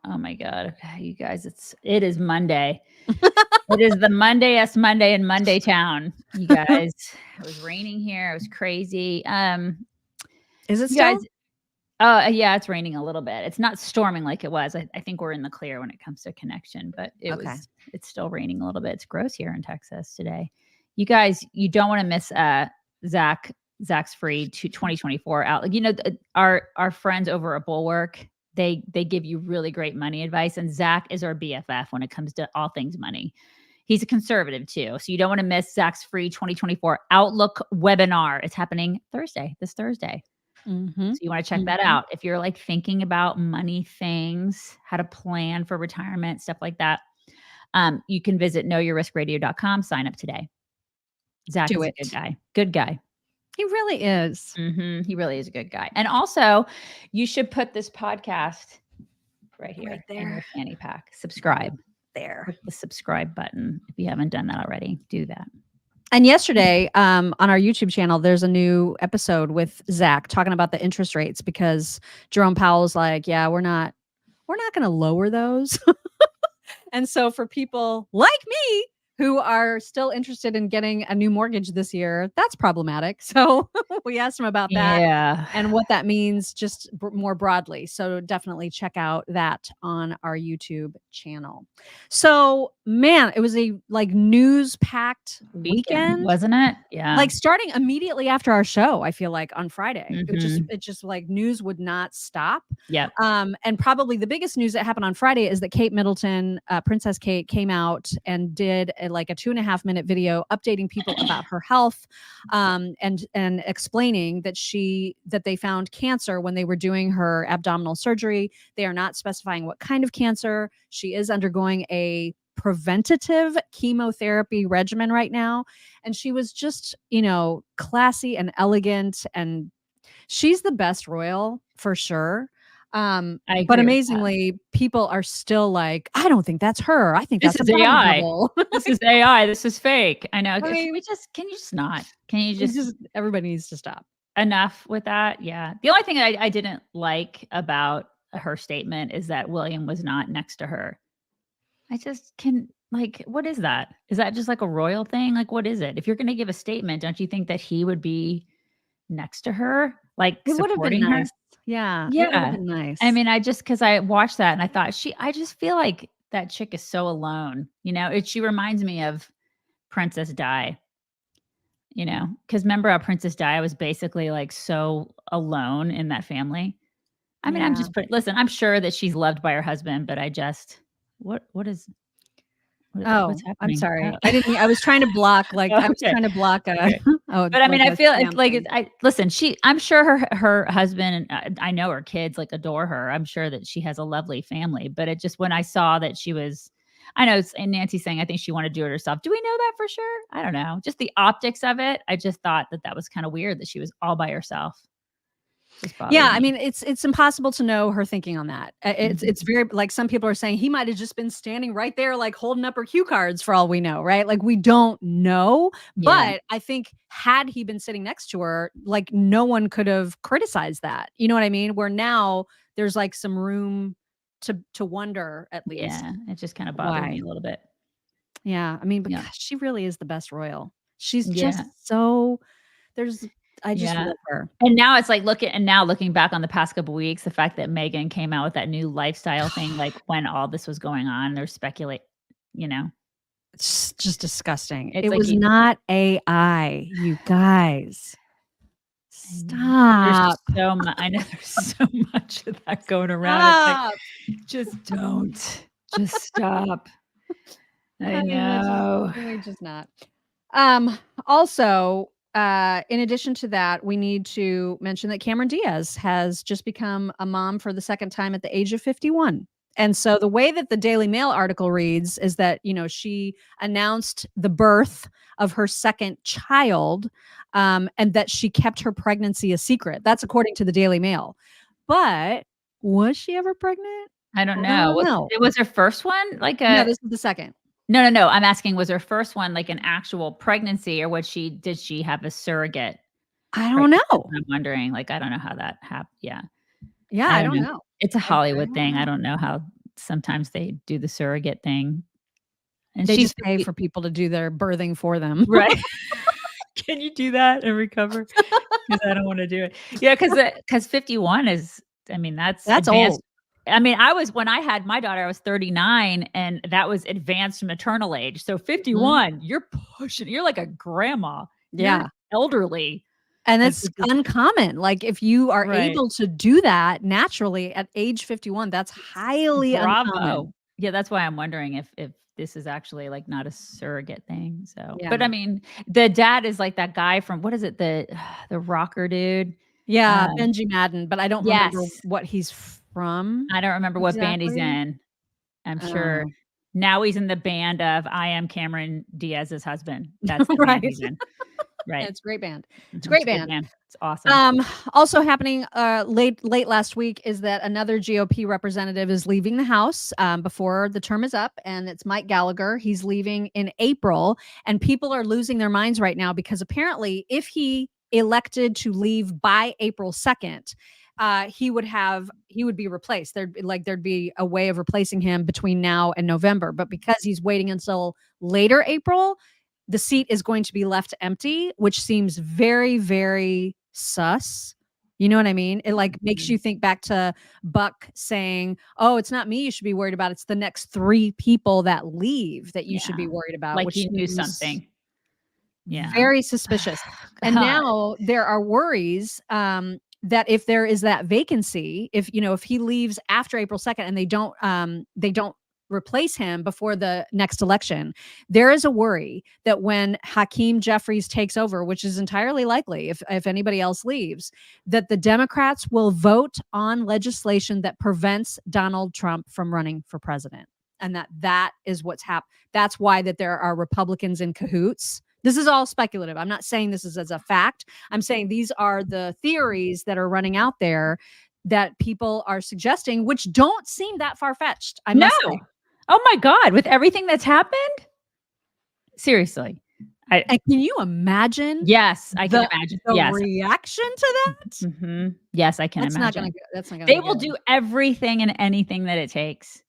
Oh my God. Okay, you guys, it is Monday. It is the Monday-est Monday in Monday town, you guys. It was raining here. It was crazy. Is it you still? Guys, yeah, it's raining a little bit. It's not storming like it was. I think we're in the clear when it comes to connection, but it's still raining a little bit. It's gross here in Texas today. You guys, you don't want to miss Zach's free 2024 out. Like, you know, our friends over at Bulwark, they give you really great money advice, and Zach is our BFF when it comes to all things money. He's a conservative too. So you don't want to miss Zach's free 2024 Outlook webinar. It's happening this Thursday. Mm-hmm. So you want to check that out. If you're like thinking about money things, how to plan for retirement, stuff like that, you can visit knowyourriskradio.com, sign up today. Zach is a good guy. Good guy. He really is. Mm-hmm. He really is a good guy. And also, you should put this podcast right here in your fanny pack. Subscribe. There. Click the subscribe button. If you haven't done that already, do that. And yesterday, on our YouTube channel, there's a new episode with Zach talking about the interest rates, because Jerome Powell's like, yeah, we're not going to lower those. And so for people like me who are still interested in getting a new mortgage this year, that's problematic. So we asked him about that and what that means just more broadly. So definitely check out that on our YouTube channel. So, man, it was a like news-packed weekend, wasn't it? Yeah. Like starting immediately after our show, I feel like on Friday, it just like news would not stop. Yeah. And probably the biggest news that happened on Friday is that Kate Middleton, Princess Kate, came out and did a 2.5-minute video updating people about her health, and explaining that they found cancer when they were doing her abdominal surgery. They are not specifying what kind of cancer. She is undergoing a preventative chemotherapy regimen right now. And she was just, classy and elegant, and she's the best royal for sure. But amazingly, people are still like, I don't think that's her. I think that's AI. This is AI. This is fake. I know. Can you just not? Can you just everybody needs to stop. Enough with that. Yeah. The only thing I didn't like about her statement is that William was not next to her. I just what is that? Is that just like a royal thing? Like, what is it? If you're going to give a statement, don't you think that he would be next to her? Like, it would have been nice. Yeah. It would have been nice. I mean, because I watched that and I thought I just feel like that chick is so alone. She reminds me of Princess Di, because remember how Princess Di was basically like so alone in that family. I mean, listen, I'm sure that she's loved by her husband, but I just, what's happening? I'm sorry. I was trying to block, I was trying to block but I mean, I feel listen, I'm sure her husband and I know her kids like adore her. I'm sure that she has a lovely family, but it just, when I saw that she was, I know, and Nancy's saying, I think she wanted to do it herself. Do we know that for sure? I don't know. Just the optics of it. I just thought that was kind of weird that she was all by herself. Yeah, I mean, it's impossible to know her thinking on that. It's very, like, some people are saying he might have just been standing right there, like holding up her cue cards for all we know, right? Like, we don't know. Yeah. But I think had he been sitting next to her, like, no one could have criticized that. You know what I mean? Where now there's like some room to wonder, at least. Yeah, it just kind of bothered me a little bit. Yeah, I mean, but gosh, she really is the best royal. She's just so I just love her. And now it's like looking back on the past couple of weeks, the fact that Meghan came out with that new lifestyle thing, like when all this was going on, there's it's just disgusting. It was not AI, you guys. Stop. I know there's so much of that going around. It's like, just don't. Just stop. I know. We're just not. Also, in addition to that, we need to mention that Cameron Diaz has just become a mom for the second time at the age of 51. And so the way that the Daily Mail article reads is that, she announced the birth of her second child, and that she kept her pregnancy a secret. That's according to the Daily Mail. But was she ever pregnant? I don't know. It was her first one? No, this is the second. No. I'm asking, was her first one like an actual pregnancy, or did she have a surrogate? I don't know. I'm wondering, I don't know how that happened. Yeah. Yeah, I don't know. It's a Hollywood thing. I don't know how sometimes they do the surrogate thing. And they she's just pay for people to do their birthing for them. right. Can you do that and recover? Because I don't want to do it. Yeah, because 51 is, I mean, that's advanced. Old. I mean, when I had my daughter, I was 39, and that was advanced maternal age. So 51, you're like a grandma. Yeah. You're elderly. And it's uncommon. Like if you are able to do that naturally at age 51, that's highly uncommon. Yeah, that's why I'm wondering if this is actually like not a surrogate thing. So, but I mean, the dad is like that guy from, what is it? The rocker dude. Yeah. Benji Madden, but I don't remember what he's from. I don't remember what band he's in. I'm sure now he's in the band of I Am Cameron Diaz's husband. That's the band he's in. Right. Yeah, it's a great band. It's a great band. It's awesome. Also happening late last week is that another GOP representative is leaving the House before the term is up, and it's Mike Gallagher. He's leaving in April, and people are losing their minds right now because apparently if he elected to leave by April 2nd, he would be replaced. There'd be a way of replacing him between now and November, but because he's waiting until later April, the seat is going to be left empty, which seems very, very sus. You know what I mean? It like makes you think back to Buck saying, "Oh, it's not me you should be worried about. It's the next 3 people that leave that you should be worried about." Like which he knew something. Yeah. Very suspicious. And now there are worries that if there is that vacancy, if he leaves after April 2nd and they don't replace him before the next election, there is a worry that when Hakeem Jeffries takes over, which is entirely likely if anybody else leaves, that the Democrats will vote on legislation that prevents Donald Trump from running for president. And that is what's happened. That's why that there are Republicans in cahoots. This is all speculative. I'm not saying this is as a fact. I'm saying these are the theories that are running out there that people are suggesting, which don't seem that far-fetched. I must say. Oh my God, with everything that's happened? Seriously. And can you imagine? Yes, I can imagine. The reaction to that? Mm-hmm. Yes, I can imagine. That's not gonna they will do everything and anything that it takes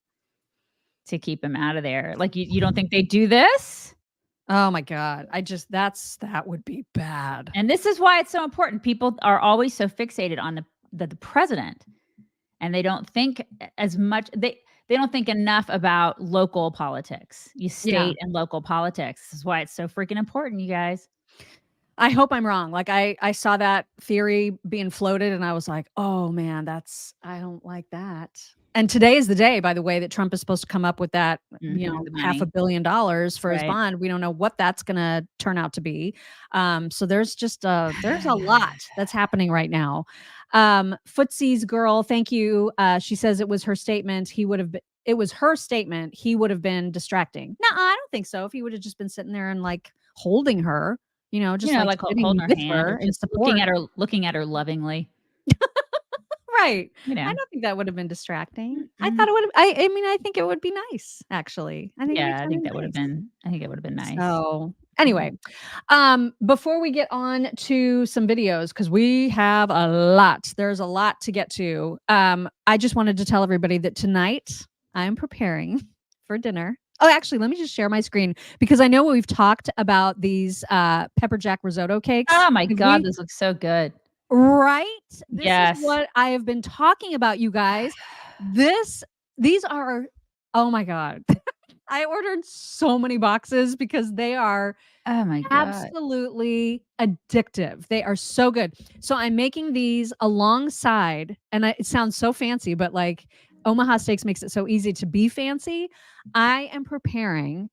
to keep him out of there. Like you don't think they do this? Oh my God. That would be bad. And this is why it's so important. People are always so fixated on the president, and they don't think as much. They don't think enough about local politics, state and local politics. This is why it's so freaking important, you guys. I hope I'm wrong. Like I saw that theory being floated and I was like, oh man, I don't like that. And today is the day, by the way, that Trump is supposed to come up with that, $500 million for his bond. We don't know what that's going to turn out to be. So there's just there's a lot that's happening right now. Footsie's girl, thank you. She says it was her statement. It was her statement. He would have been distracting. No, I don't think so. If he would have just been sitting there and like holding her, like holding her hand, and looking at her lovingly. Right. I don't think that would have been distracting. Mm-hmm. I thought it would have. I think it would be nice, actually. I think that would have been. I think it would have been nice. So anyway, before we get on to some videos, because we have a lot. There's a lot to get to. I just wanted to tell everybody that tonight I'm preparing for dinner. Oh, actually, let me just share my screen because I know we've talked about these pepper jack risotto cakes. Oh my God, this looks so good. Right? This is what I have been talking about, you guys. These are, oh my God. I ordered so many boxes because they are absolutely addictive. They are so good. So I'm making these alongside, and it sounds so fancy, but like Omaha Steaks makes it so easy to be fancy. I am preparing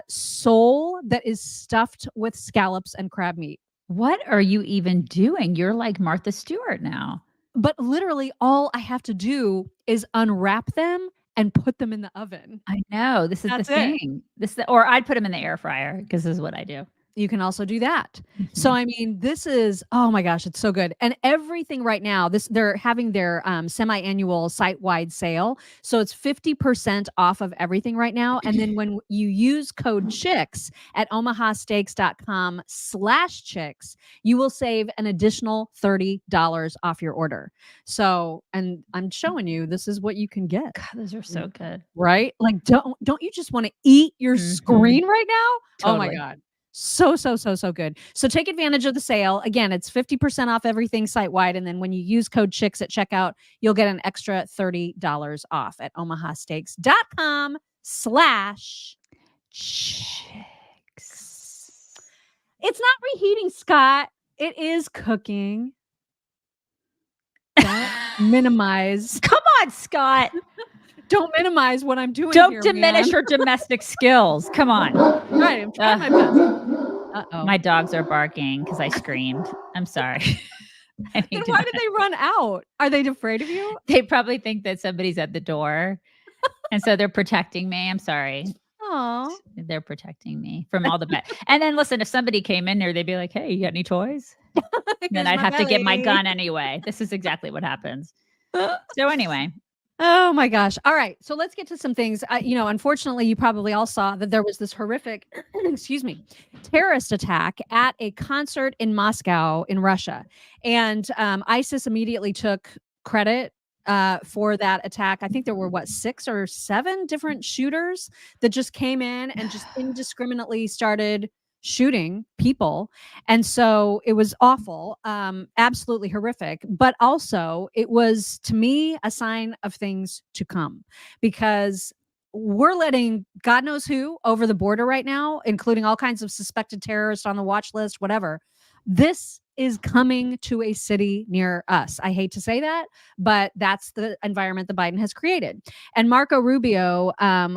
sole that is stuffed with scallops and crab meat. What are you even doing? You're like Martha Stewart now. But literally all I have to do is unwrap them and put them in the oven. I know. This is the thing. Or I'd put them in the air fryer because this is what I do. You can also do that. So, I mean, this is, oh my gosh, it's so good. And everything right now, they're having their semi-annual site-wide sale. So it's 50% off of everything right now. And then when you use code CHICKS at omahasteaks.com/chicks, you will save an additional $30 off your order. So, and I'm showing you, this is what you can get. God, those are so good. Right? Like, don't you just want to eat your screen right now? Totally. Oh my God. So good. So take advantage of the sale. Again, it's 50% off everything site-wide. And then when you use code CHICKS at checkout, you'll get an extra $30 off at omahasteaks.com/chicks. It's not reheating, Scott. It is cooking. Don't minimize. Come on, Scott. Don't minimize what I'm doing. Don't diminish your domestic skills. Come on. Right, I'm trying my best. Uh-oh. My dogs are barking because I screamed. I'm sorry. Then why did they run out? Are they afraid of you? They probably think that somebody's at the door. And so they're protecting me. I'm sorry. Oh, they're protecting me from all the bad. And then listen, if somebody came in there, they'd be like, "Hey, you got any toys?" Then I'd have to get my gun anyway. This is exactly what happens. So anyway. Oh my gosh. All right. So let's get to some things. Unfortunately, you probably all saw that there was this horrific, terrorist attack at a concert in Moscow in Russia. And ISIS immediately took credit for that attack. I think there were 6 or 7 different shooters that just came in and just indiscriminately started shooting people. And so it was awful, absolutely horrific. But also it was, to me, a sign of things to come, because we're letting God knows who over the border right now, including all kinds of suspected terrorists on the watch list, whatever. This is coming to a city near us. I hate to say that, but that's the environment that Biden has created. And Marco Rubio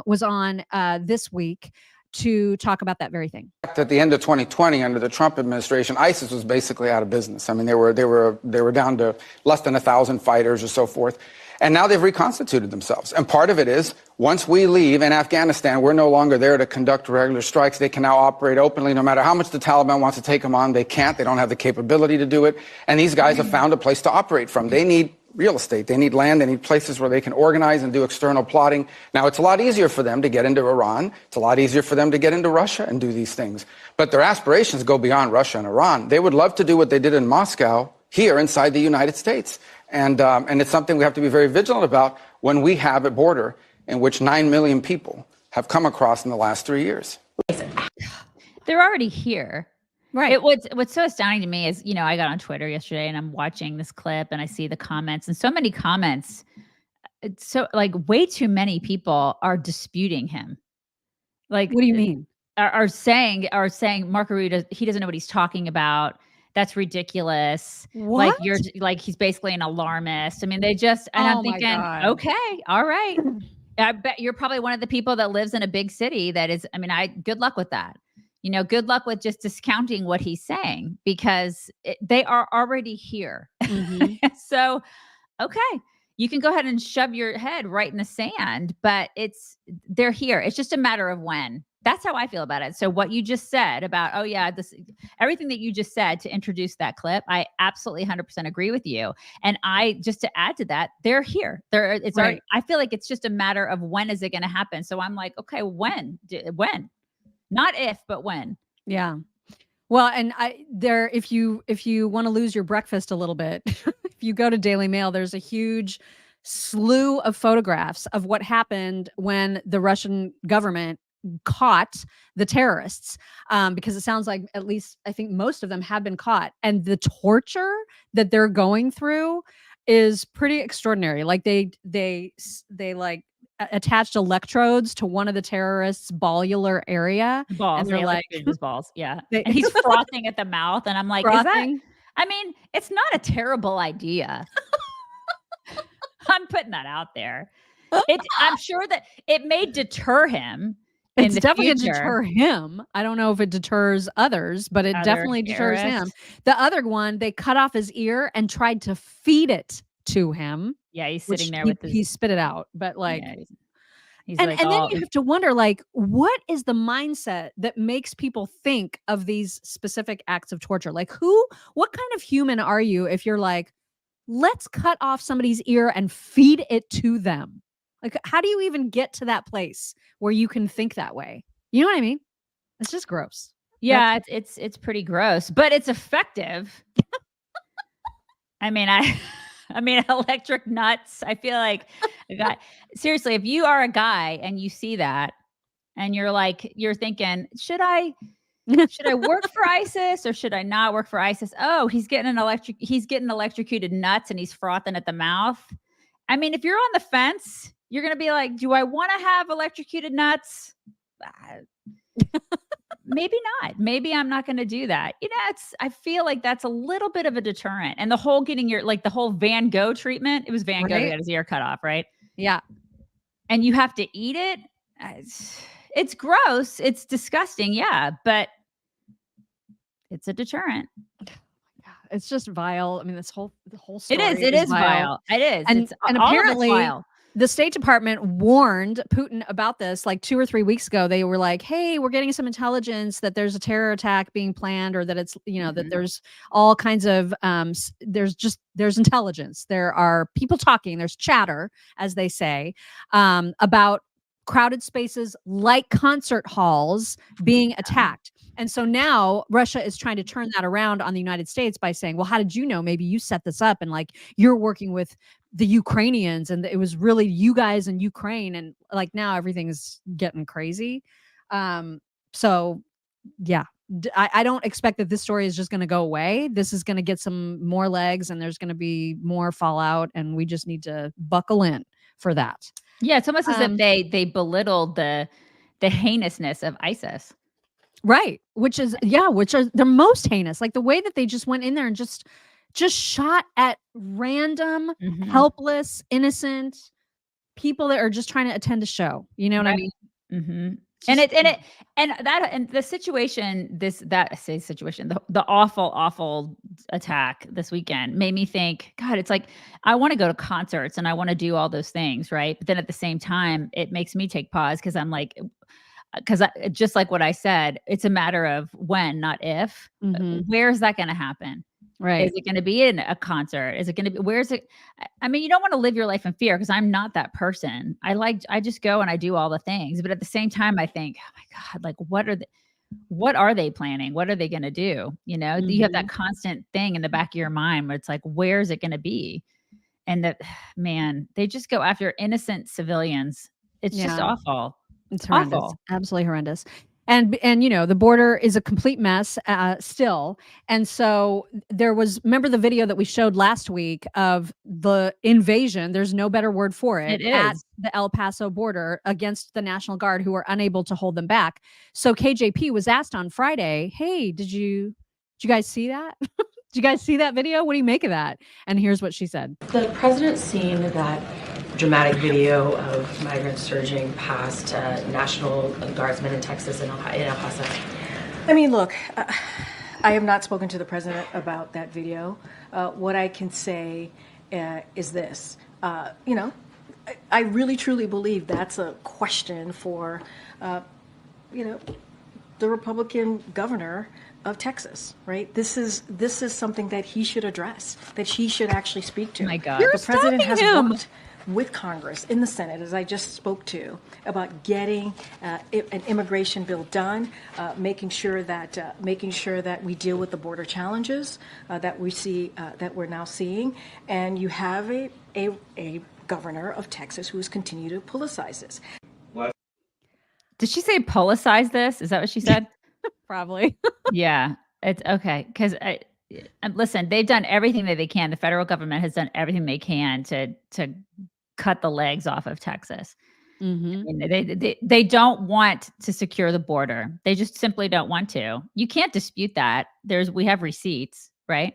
was on this week to talk about that very thing. At the end of 2020, under the Trump administration, ISIS was basically out of business. I mean, they were down to less than 1,000 fighters or so forth. And now they've reconstituted themselves. And part of it is, once we leave in Afghanistan, we're no longer there to conduct regular strikes. They can now operate openly. No matter how much the Taliban wants to take them on, they can't. They don't have the capability to do it. And these guys have found a place to operate from. They need real estate. They need land. They need places where they can organize and do external plotting. Now, it's a lot easier for them to get into Iran. It's a lot easier for them to get into Russia and do these things. But their aspirations go beyond Russia and Iran. They would love to do what they did in Moscow here inside the United States. And it's something we have to be very vigilant about when we have a border in which 9 million people have come across in the last 3 years. They're already here. Right. What's so astounding to me is, I got on Twitter yesterday and I'm watching this clip and I see the comments, and so many comments. It's so, like, way too many people are disputing him. Like, what do you mean? Are saying Marco Rubio, he doesn't know what he's talking about. That's ridiculous. What? Like, you're like, he's basically an alarmist. I mean, they just, and I'm thinking, okay, all right. I bet you're probably one of the people that lives in a big city that is, good luck with that. Good luck with just discounting what he's saying, because they are already here. Mm-hmm. So, okay, you can go ahead and shove your head right in the sand, but they're here. It's just a matter of when. That's how I feel about it. So what you just said about, everything that you just said to introduce that clip, I absolutely 100% agree with you. And just to add to that, they're here. It's right. I feel like it's just a matter of when is it going to happen. So I'm like, okay, when? Not if, but when. Yeah. Well, and if you want to lose your breakfast a little bit, if you go to Daily Mail, there's a huge slew of photographs of what happened when the Russian government caught the terrorists, because it sounds like, at least I think most of them have been caught, and the torture that they're going through is pretty extraordinary. Like they like attached electrodes to one of the terrorists' ballular area. Balls. And they're like, his balls. Yeah. And he's frothing at the mouth. And I'm like, it's not a terrible idea. I'm putting that out there. I'm sure that it may deter him. It's definitely going to deter him. I don't know if it deters others, but it definitely deters him. The other one, they cut off his ear and tried to feed it to him. Yeah, he's sitting there with he spit it out. But He's And like, then oh, you have to wonder, like, what is the mindset that makes people think of these specific acts of torture? Like, what kind of human are you if you're like, let's cut off somebody's ear and feed it to them? Like, how do you even get to that place where you can think that way? You know what I mean? It's just gross. yeah, it's pretty gross, but it's effective. I mean, I mean, electric nuts. I feel like a guy, seriously, if you are a guy and you see that and you're thinking, should I work for ISIS or should I not work for ISIS? Oh, he's getting electrocuted nuts and he's frothing at the mouth. I mean, if you're on the fence, you're going to be like, do I want to have electrocuted nuts? Maybe not. Maybe I'm not going to do that. I feel like that's a little bit of a deterrent. And the whole the whole Van Gogh treatment, it was Van Gogh who got his ear cut off, right? Yeah. And you have to eat it. It's gross. It's disgusting. Yeah. But it's a deterrent. It's just vile. I mean, the whole story. It is vile. It is. And apparently vile. The State Department warned Putin about this like 2 or 3 weeks ago. They were like, hey, we're getting some intelligence that there's a terror attack being planned, or that it's, that there's all kinds of, there's intelligence. There are people talking, there's chatter, as they say, about crowded spaces like concert halls being attacked. And so now Russia is trying to turn that around on the United States by saying, well, how did you know? Maybe you set this up and like you're working with the Ukrainians and it was really you guys in Ukraine. And like now everything's getting crazy. So yeah, I don't expect that this story is just going to go away. This is going to get some more legs and there's going to be more fallout and we just need to buckle in for that. Yeah. It's almost as if they belittled the heinousness of ISIS. Right. Which are the most heinous. Like the way that they just went in there and just shot at random, helpless, innocent people that are just trying to attend a show. You know what I mean? Mm-hmm. And the situation, the awful attack this weekend made me think, God, it's like, I want to go to concerts and I want to do all those things. Right. But then at the same time, it makes me take pause because I'm like, just like what I said, it's a matter of when, not if. Where's that going to happen? Right. Is it going to be in a concert? Is it going to be, where's it? I mean, you don't want to live your life in fear because I'm not that person. I just go and I do all the things. But at the same time, I think, oh my God, like what are they planning? What are they going to do? You have that constant thing in the back of your mind where it's like, where's it going to be? And that, man, they just go after innocent civilians. It's just awful. It's horrendous. Awful. Absolutely horrendous. And the border is a complete mess still. And so remember the video that we showed last week of the invasion, there's no better word for it, at the El Paso border against the National Guard who were unable to hold them back. So KJP was asked on Friday, hey, did you guys see that? Did you guys see that video? What do you make of that? And here's what she said. The president's seen that dramatic video of migrants surging past National Guardsmen in Texas and El Paso. I mean, look, I have not spoken to the president about that video. What I can say is this, I really truly believe that's a question for, the Republican governor of Texas, right? This is something that he should address, that he should actually speak to. Oh my God. The president has worked with Congress in the Senate, as I just spoke to, about getting an immigration bill done, making sure that we deal with the border challenges that we see, that we're now seeing, and you have a governor of Texas who has continued to politicize this. Did she say politicize this? Is that what she said? Probably. Yeah, it's okay because listen, they've done everything that they can. The federal government has done everything they can to cut the legs off of Texas. I mean, they don't want to secure the border. They just simply don't want to. You can't dispute that. We have receipts, right?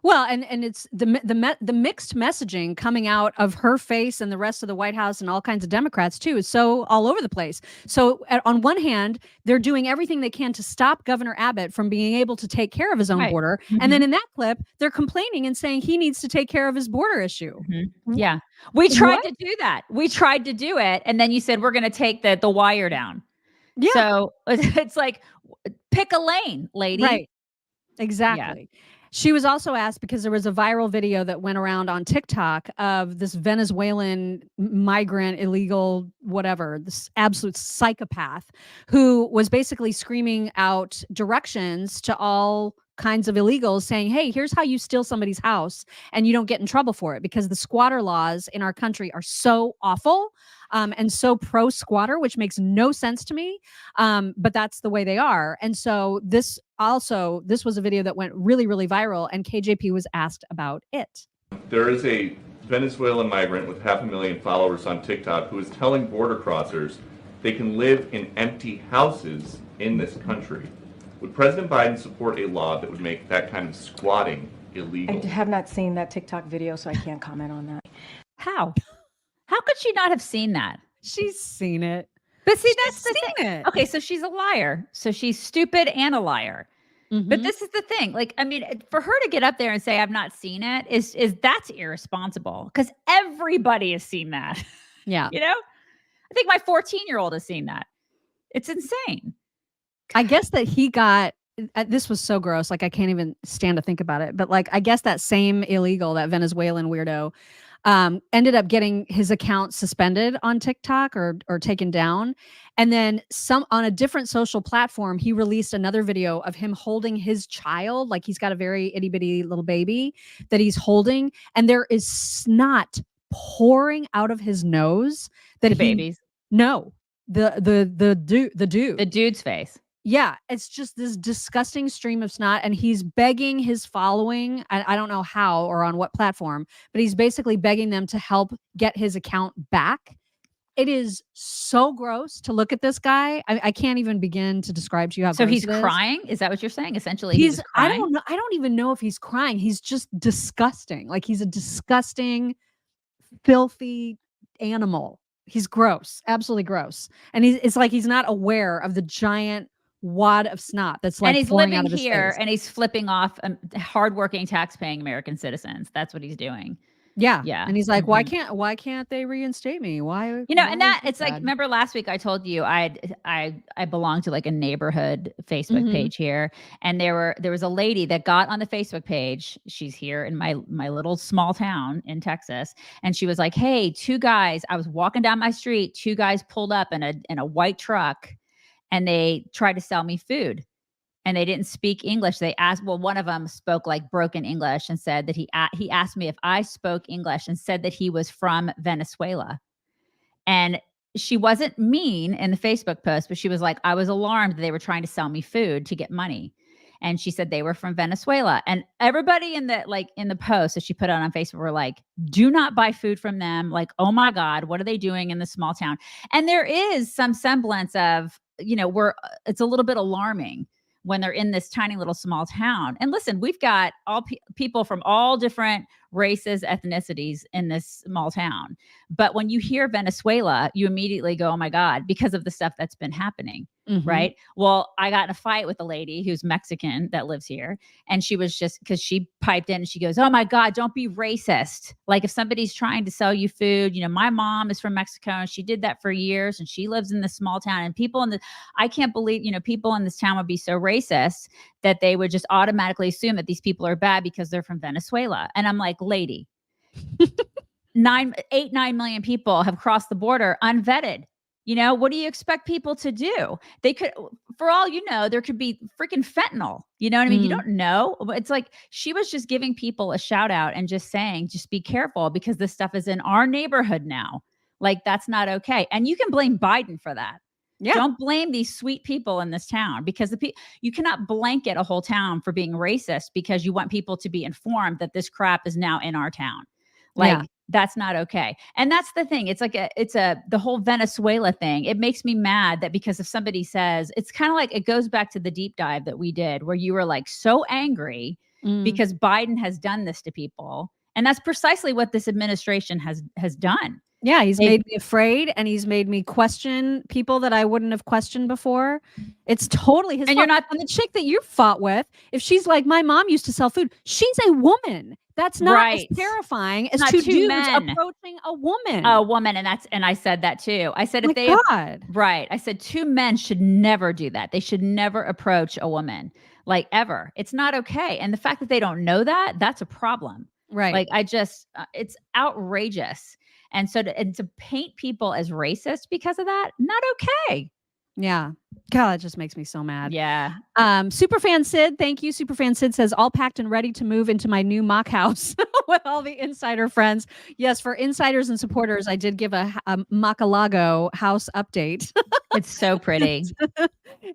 Well, and it's the mixed messaging coming out of her face and the rest of the White House and all kinds of Democrats too is so all over the place. So on one hand, they're doing everything they can to stop Governor Abbott from being able to take care of his own border, and then in that clip, they're complaining and saying he needs to take care of his border issue. Yeah, we tried to do that. We tried to do it, and then you said we're going to take the wire down. Yeah. So it's like, pick a lane, lady. Right. Exactly. Yeah. She was also asked because there was a viral video that went around on TikTok of this Venezuelan migrant, illegal, whatever, this absolute psychopath who was basically screaming out directions to all kinds of illegals saying, hey, here's how you steal somebody's house and you don't get in trouble for it, because the squatter laws in our country are so awful and so pro-squatter, which makes no sense to me. But that's the way they are. And so this was a video that went really, really viral, and KJP was asked about it. There is a Venezuelan migrant with 500,000 followers on TikTok who is telling border crossers they can live in empty houses in this country. Would President Biden support a law that would make that kind of squatting illegal? I have not seen that TikTok video, so I can't comment on that. How could she not have seen that? She's seen it. But see, that's the thing. Okay, so she's a liar. So she's stupid and a liar. But this is the thing. Like, I mean, for her to get up there and say I've not seen it is that's irresponsible, because everybody has seen that. Yeah. You know? I think my 14-year-old has seen that. It's insane. I guess that he got, this was so gross. Like, I can't even stand to think about it. But like, I guess that same illegal, that Venezuelan weirdo, ended up getting his account suspended on TikTok or taken down. And then on a different social platform, he released another video of him holding his child. Like, he's got a very itty bitty little baby that he's holding, and there is snot pouring out of his nose. The dude's face. Yeah, it's just this disgusting stream of snot, and he's begging his following, I don't know how or on what platform, but he's basically begging them to help get his account back. It is so gross to look at this guy. I can't even begin to describe to you how so gross he's it is. crying? Is that what you're saying? Essentially, he's crying? I don't know. I don't even know if he's crying. He's just disgusting. Like, he's a disgusting, filthy animal. He's gross, absolutely gross. And it's like he's not aware of the giant wad of snot that's like, and he's pouring living out of his here face. And he's flipping off hardworking, tax-paying American citizens. That's what he's doing. Yeah. And he's like, why can't they reinstate me? Why? And that it's like, remember last week I told you I belong to like a neighborhood Facebook page here, and there was a lady that got on the Facebook page. She's here in my little small town in Texas, and she was like, hey, two guys, I was walking down my street, two guys pulled up in a white truck, and they tried to sell me food. And they didn't speak English. They asked, well, one of them spoke like broken English and said that he asked me if I spoke English and said that he was from Venezuela. And she wasn't mean in the Facebook post, but she was like, I was alarmed that they were trying to sell me food to get money. And she said they were from Venezuela. And everybody in the post that she put out on Facebook were like, do not buy food from them. Like, oh my God, what are they doing in this small town? And there is some semblance of, it's a little bit alarming when they're in this tiny little small town. And listen, we've got all people from all different races, ethnicities in this small town. But when you hear Venezuela, you immediately go, oh my God, because of the stuff that's been happening. Right. Well, I got in a fight with a lady who's Mexican that lives here. And she was just, because she piped in and she goes, oh my God, don't be racist. Like, if somebody's trying to sell you food, my mom is from Mexico and she did that for years and she lives in this small town, and I can't believe, people in this town would be so racist that they would just automatically assume that these people are bad because they're from Venezuela. And I'm like, lady, 9 million people have crossed the border unvetted. What do you expect people to do? They could, for all you know, there could be freaking fentanyl. You know what I mean? You don't know. It's like she was just giving people a shout out and just saying, just be careful because this stuff is in our neighborhood now. Like, that's not okay. And you can blame Biden for that. Yeah. Don't blame these sweet people in this town, because you cannot blanket a whole town for being racist because you want people to be informed that this crap is now in our town. Like, that's not okay. And that's the thing. It's like the whole Venezuela thing. It makes me mad that because if somebody says, it's kind of like, it goes back to the deep dive that we did where you were like so angry because Biden has done this to people. And that's precisely what this administration has done. Yeah, he's made me afraid, and he's made me question people that I wouldn't have questioned before. It's totally his fault. You're not, and the chick that you fought with, if she's like, my mom used to sell food, she's a woman. That's not as terrifying as two dudes approaching a woman. A woman, and I said that too. I said I said two men should never do that. They should never approach a woman, like, ever. It's not okay. And the fact that they don't know that, that's a problem. Right. Like, it's outrageous. And so to paint people as racist because of that, not okay. Yeah. God, it just makes me so mad. Yeah. Superfan Sid, thank you. Superfan Sid says, all packed and ready to move into my new mock house with all the insider friends. Yes, for insiders and supporters, I did give a Mar-a-Lago house update. It's so pretty.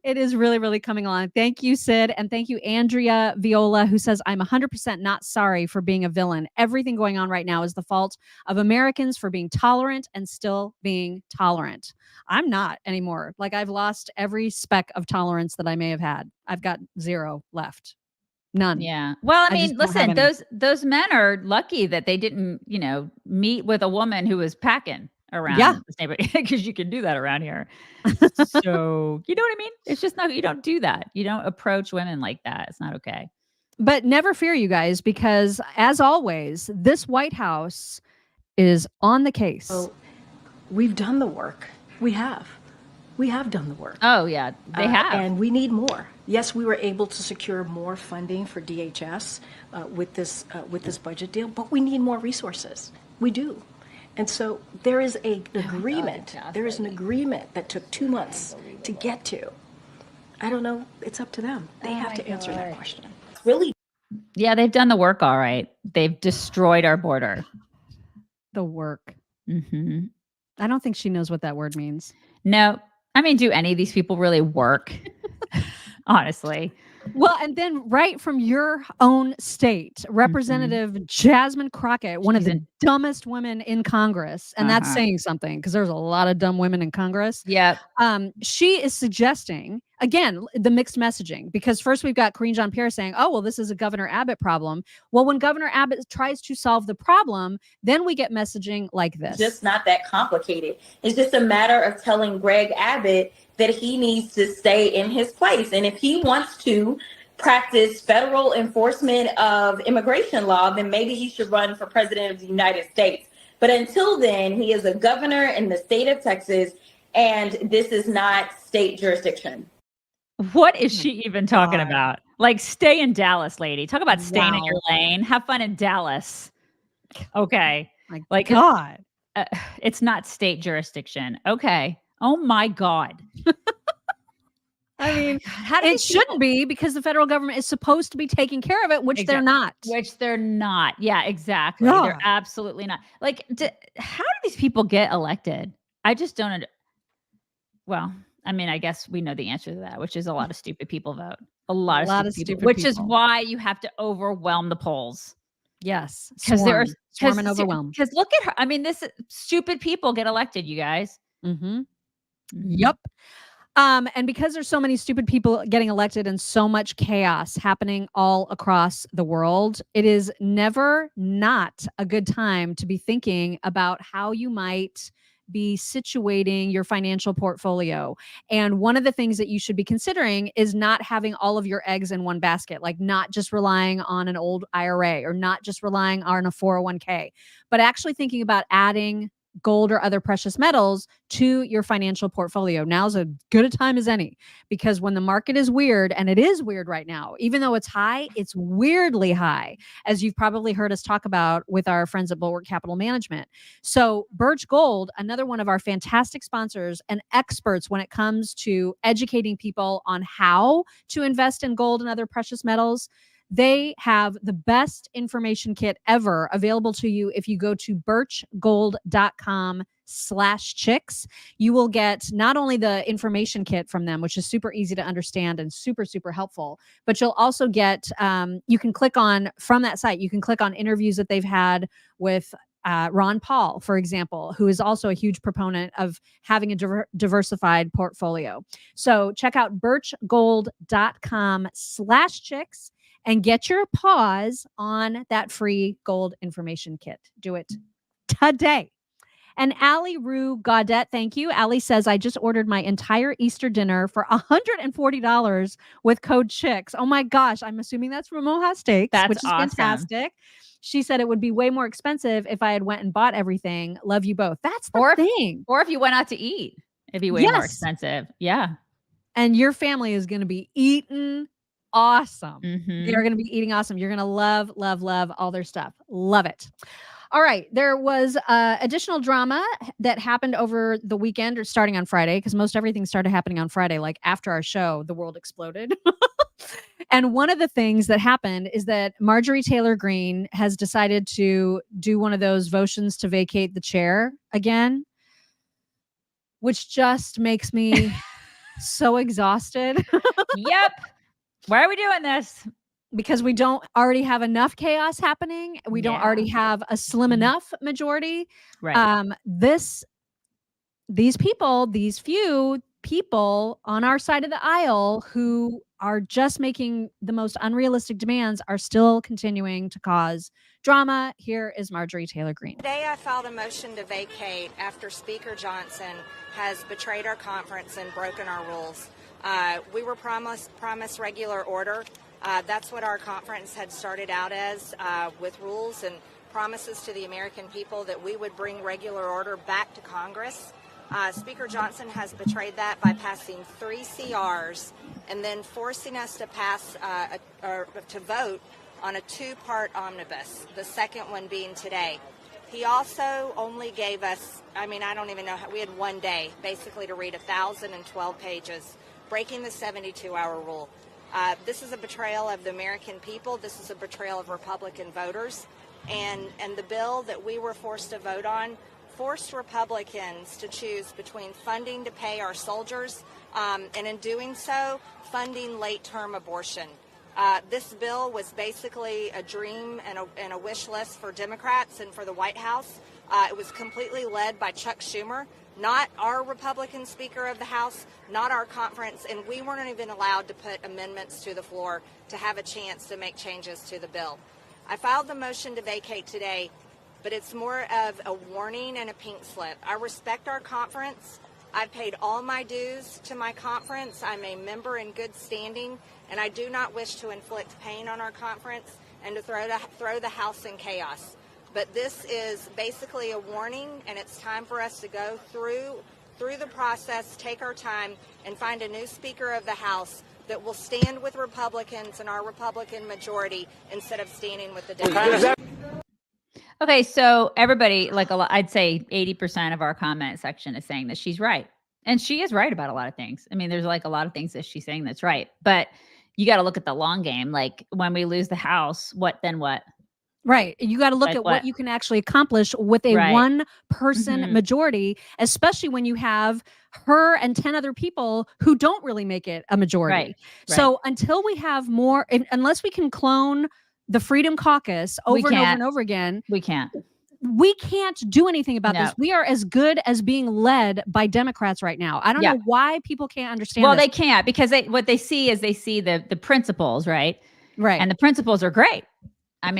It is really, really coming along. Thank you, Sid. And thank you, Andrea Viola, who says, I'm 100% not sorry for being a villain. Everything going on right now is the fault of Americans for being tolerant and still being tolerant. I'm not anymore. Like, I've lost every speck of tolerance that I may have had. I've got zero left. None. Yeah. Well, I mean, listen, those men are lucky that they didn't, meet with a woman who was packing around this neighborhood, because you can do that around here. So, you know what I mean? It's just not, you don't do that. You don't approach women like that. It's not okay. But never fear, you guys, because as always, this White House is on the case. So we've done the work. We have done the work. Oh yeah, they have. And we need more. Yes, we were able to secure more funding for DHS with this budget deal, but we need more resources. We do. And so there is an agreement. There is an agreement that took 2 months to get to. I don't know. It's up to them. They have to answer that question. Really? Yeah, they've done the work all right. They've destroyed our border. The work. Mm-hmm. I don't think she knows what that word means. No. I mean, do any of these people really work? Honestly. Well, and then right from your own state, Representative Jasmine Crockett, one of the dumbest women in Congress, and that's saying something because there's a lot of dumb women in Congress. Yeah. She is suggesting, again, the mixed messaging, because first we've got Karine Jean-Pierre saying, oh, well, this is a Governor Abbott problem. Well, when Governor Abbott tries to solve the problem, then we get messaging like this. Just not that complicated. It's just a matter of telling Greg Abbott that he needs to stay in his place. And if he wants to practice federal enforcement of immigration law, then maybe he should run for president of the United States. But until then, he is a governor in the state of Texas, and this is not state jurisdiction. What is she even talking about? Like, stay in Dallas, lady. Talk about staying in your lane. Have fun in Dallas. Okay. My God. It's not state jurisdiction. Okay. Oh my God. I mean, it shouldn't be, because the federal government is supposed to be taking care of it, which they're not. Which they're not. Yeah, exactly. Yeah. They're absolutely not. Like, how do these people get elected? I just don't. Well, I mean, I guess we know the answer to that, which is a lot of stupid people vote. A lot of stupid people, which is why you have to overwhelm the polls. Yes. Because swarm and overwhelm. Because look at her. I mean, stupid people get elected, you guys. Mm-hmm. Yep. And because there's so many stupid people getting elected and so much chaos happening all across the world, it is never not a good time to be thinking about how you might be situating your financial portfolio. And one of the things that you should be considering is not having all of your eggs in one basket, like not just relying on an old IRA or not just relying on a 401k, but actually thinking about adding gold or other precious metals to your financial portfolio. Now's as good a time as any, because when the market is weird, and it is weird right now, even though it's high, it's weirdly high, as you've probably heard us talk about with our friends at Bulwark Capital Management. So Birch Gold, another one of our fantastic sponsors and experts when it comes to educating people on how to invest in gold and other precious metals, they have the best information kit ever available to you. If you go to birchgold.com/chicks, you will get not only the information kit from them, which is super easy to understand and super, super helpful, but you'll also get, you can click on, from that site, you can click on interviews that they've had with Ron Paul, for example, who is also a huge proponent of having a diversified portfolio. So check out birchgold.com/chicks. and get your paws on that free gold information kit. Do it today. And Allie Rue Gaudette, thank you. Allie says, I just ordered my entire Easter dinner for $140 with code CHICKS. Oh my gosh, I'm assuming that's from Omaha Steaks, which is awesome. fantastic. She said it would be way more expensive if I had went and bought everything. Love you both. That's the thing. Or if you went out to eat, it'd be way more expensive. Yeah. And your family is going to be eating awesome. Mm-hmm. They're going to be eating awesome. You're going to love, love, love all their stuff. Love it. All right. There was additional drama that happened over the weekend or starting on Friday, because most everything started happening on Friday. Like after our show, the world exploded. And one of the things that happened is that Marjorie Taylor Greene has decided to do one of those motions to vacate the chair again, which just makes me so exhausted. Yep. Why are we doing this? Because we don't already have enough chaos happening. We don't already have a slim enough majority. Right. These few people on our side of the aisle who are just making the most unrealistic demands are still continuing to cause drama. Here is Marjorie Taylor Greene. Today I filed a motion to vacate after Speaker Johnson has betrayed our conference and broken our rules. We were promised regular order. That's what our conference had started out as, with rules and promises to the American people that we would bring regular order back to Congress. Speaker Johnson has betrayed that by passing 3 CRs and then forcing us to pass or to vote on a 2-part omnibus, the second one being today. He also only gave us, I don't even know, we had 1 day basically to read 1,012 pages, breaking the 72-hour rule. This is a betrayal of the American people. This is a betrayal of Republican voters. And the bill that we were forced to vote on forced Republicans to choose between funding to pay our soldiers and in doing so, funding late-term abortion. This bill was basically a dream and a wish list for Democrats and for the White House. It was completely led by Chuck Schumer, not our Republican Speaker of the House, not our conference, and we weren't even allowed to put amendments to the floor to have a chance to make changes to the bill. I filed the motion to vacate today, but it's more of a warning and a pink slip. I respect our conference. I've paid all my dues to my conference. I'm a member in good standing, and I do not wish to inflict pain on our conference and to throw the House in chaos. But this is basically a warning, and it's time for us to go through the process, take our time, and find a new Speaker of the House that will stand with Republicans and our Republican majority instead of standing with the Democrats. Okay, so everybody, I'd say 80% of our comment section is saying that she's right. And she is right about a lot of things. There's a lot of things that she's saying that's right. But you got to look at the long game. Like when we lose the House, what then what? Right. You got to look at what you can actually accomplish with a one-person majority, especially when you have her and 10 other people who don't really make it a majority. Right. So until we have more, unless we can clone the Freedom Caucus over and over again, we can't do anything about this. We are as good as being led by Democrats right now. I don't know why people can't understand this. They can't, because what they see is the principles, right? Right. And the principles are great. I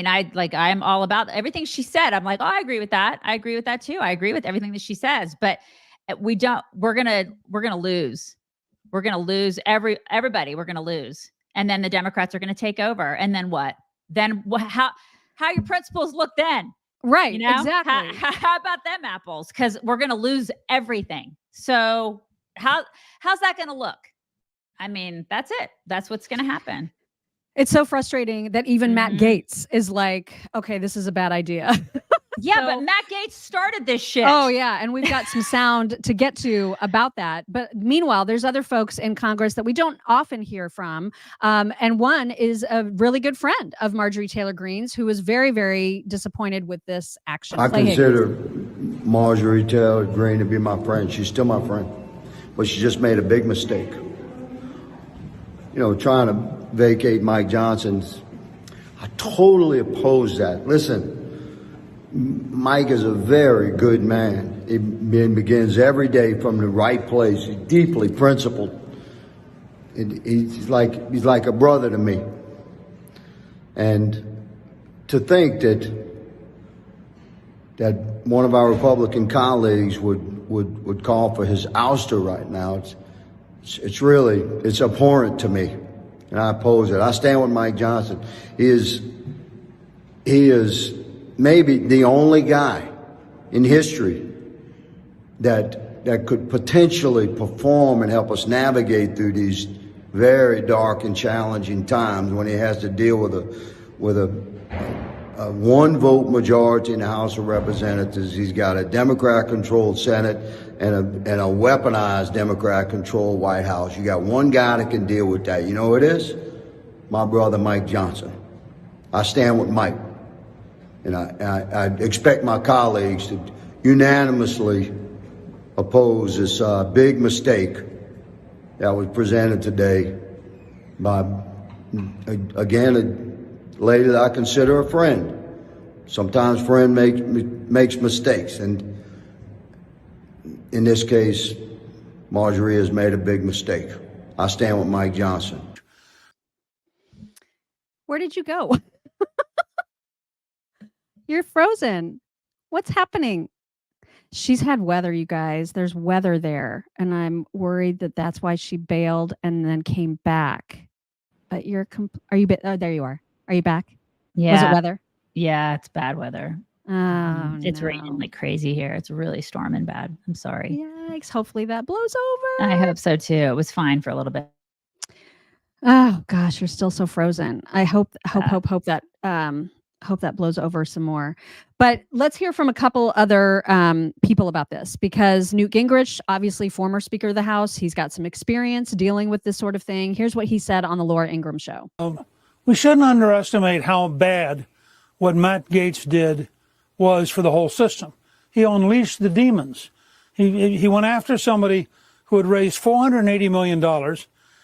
am all about everything she said. I'm like, oh, I agree with that. I agree with that too. I agree with everything that she says, but we're going to lose. We're going to lose everybody. We're going to lose. And then the Democrats are going to take over. And then what? Then how your principles look then? Right. You know? Exactly. How about them apples? Because we're going to lose everything. So how's that going to look? That's it. That's what's going to happen. It's so frustrating that even Matt Gaetz is like, okay, this is a bad idea. Yeah, but Matt Gaetz started this shit. Oh, yeah. And we've got some sound to get to about that. But meanwhile, there's other folks in Congress that we don't often hear from. And one is a really good friend of Marjorie Taylor Greene's, who is very, very disappointed with this action. I consider Marjorie Taylor Greene to be my friend. She's still my friend. But she just made a big mistake. Trying to vacate Mike Johnson's. I totally oppose that. Listen. Mike is a very good man. He begins every day from the right place. He's deeply principled. He's like a brother to me. And to think that one of our Republican colleagues would call for his ouster right now, it's abhorrent to me, and I oppose it. I stand with Mike Johnson. He is maybe the only guy in history that could potentially perform and help us navigate through these very dark and challenging times when he has to deal with a one vote majority in the House of Representatives. He's got a Democrat-controlled Senate and a weaponized Democrat-controlled White House. You got one guy that can deal with that. You know who it is? My brother, Mike Johnson. I stand with Mike. And I expect my colleagues to unanimously oppose this big mistake that was presented today by, again, a lady that I consider a friend. Sometimes friend makes mistakes, and in this case, Marjorie has made a big mistake. I stand with Mike Johnson. Where did you go? You're frozen. What's happening? She's had weather, you guys. There's weather there, and I'm worried that that's why she bailed and then came back. But are you? Oh, there you are. Are you back? Yeah. Was it weather? Yeah, it's bad weather. Oh, it's raining like crazy here. It's really storming bad. I'm sorry. Yikes. Hopefully that blows over. I hope so too. It was fine for a little bit. Oh gosh, you're still so frozen. I hope that blows over some more. But let's hear from a couple other people about this, because Newt Gingrich, obviously former Speaker of the House, he's got some experience dealing with this sort of thing. Here's what he said on the Laura Ingraham show. We shouldn't underestimate how bad what Matt Gaetz did was for the whole system. He unleashed the demons. He went after somebody who had raised $480 million,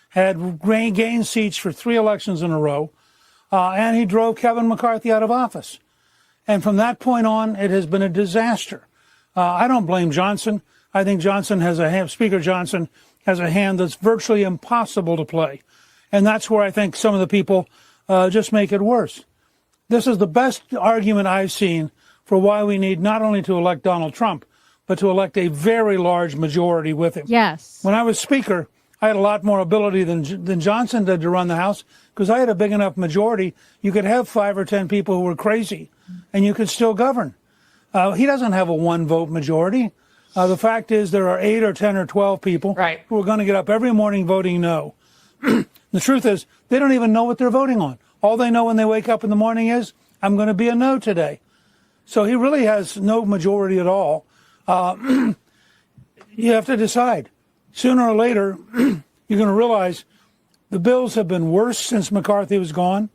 had gained seats for 3 elections in a row, and he drove Kevin McCarthy out of office. And from that point on, it has been a disaster. I don't blame Johnson. I think Speaker Johnson has a hand that's virtually impossible to play. And that's where I think some of the people just make it worse. This is the best argument I've seen for why we need not only to elect Donald Trump, but to elect a very large majority with him. Yes. When I was Speaker, I had a lot more ability than Johnson did to run the House, because I had a big enough majority. You could have 5 or 10 people who were crazy, and you could still govern. He doesn't have a 1-vote majority. The fact is there are 8 or 10 or 12 people who are going to get up every morning voting no. The truth is, they don't even know what they're voting on. All they know when they wake up in the morning is, I'm going to be a no today. So he really has no majority at all. You have to decide. Sooner or later, you're going to realize the bills have been worse since McCarthy was gone.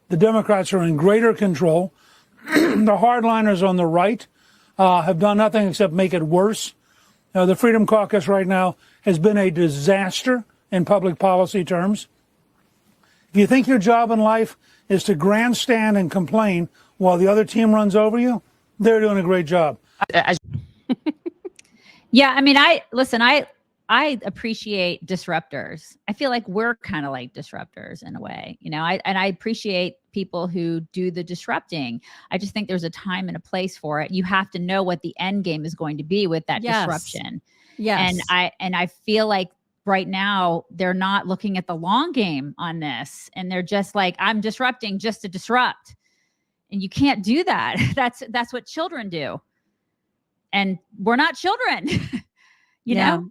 The Democrats are in greater control. The hardliners on the right have done nothing except make it worse. The Freedom Caucus right now has been a disaster in public policy terms. If you think your job in life is to grandstand and complain while the other team runs over you, they're doing a great job. Yeah, I mean, I appreciate disruptors. I feel like we're kind of like disruptors in a way, and I appreciate people who do the disrupting. I just think there's a time and a place for it. You have to know what the end game is going to be with that disruption. Yes. And I feel like right now they're not looking at the long game on this, and they're just like, I'm disrupting just to disrupt. And you can't do that. That's what children do. And we're not children, you know?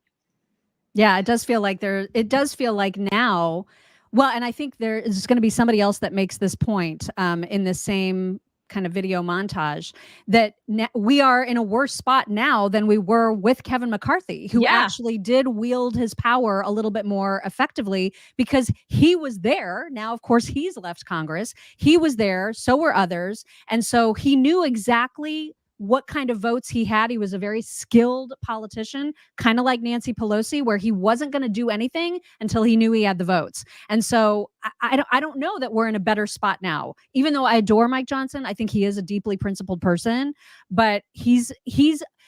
Yeah, it does feel like now, well, and I think there is going to be somebody else that makes this point in the same kind of video montage, that we are in a worse spot now than we were with Kevin McCarthy, who actually did wield his power a little bit more effectively because he was there. Now, of course, he's left Congress. He was there. So were others. And so he knew exactly what kind of votes he had. He was a very skilled politician, kind of like Nancy Pelosi, where he wasn't going to do anything until he knew he had the votes. And so I don't know that we're in a better spot now. Even though I adore Mike Johnson, I think he is a deeply principled person, but he's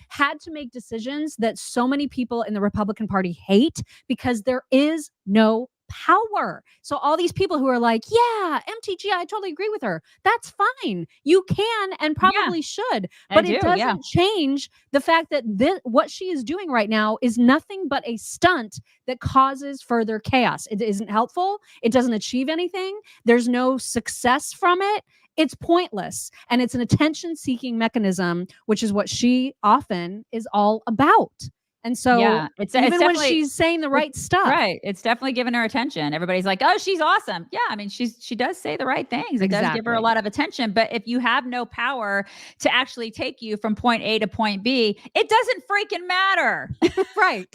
had to make decisions that so many people in the Republican Party hate because there is no power. So all these people who are like, yeah, MTG, I totally agree with her. That's fine. You can and probably should, but it doesn't change the fact that what she is doing right now is nothing but a stunt that causes further chaos. It isn't helpful. It doesn't achieve anything. There's no success from it. It's pointless. And it's an attention-seeking mechanism, which is what she often is all about. And so it's when she's saying the right stuff. Right. It's definitely giving her attention. Everybody's like, oh, she's awesome. Yeah. I mean, she does say the right things. It does give her a lot of attention. But if you have no power to actually take you from point A to point B, it doesn't freaking matter. Right.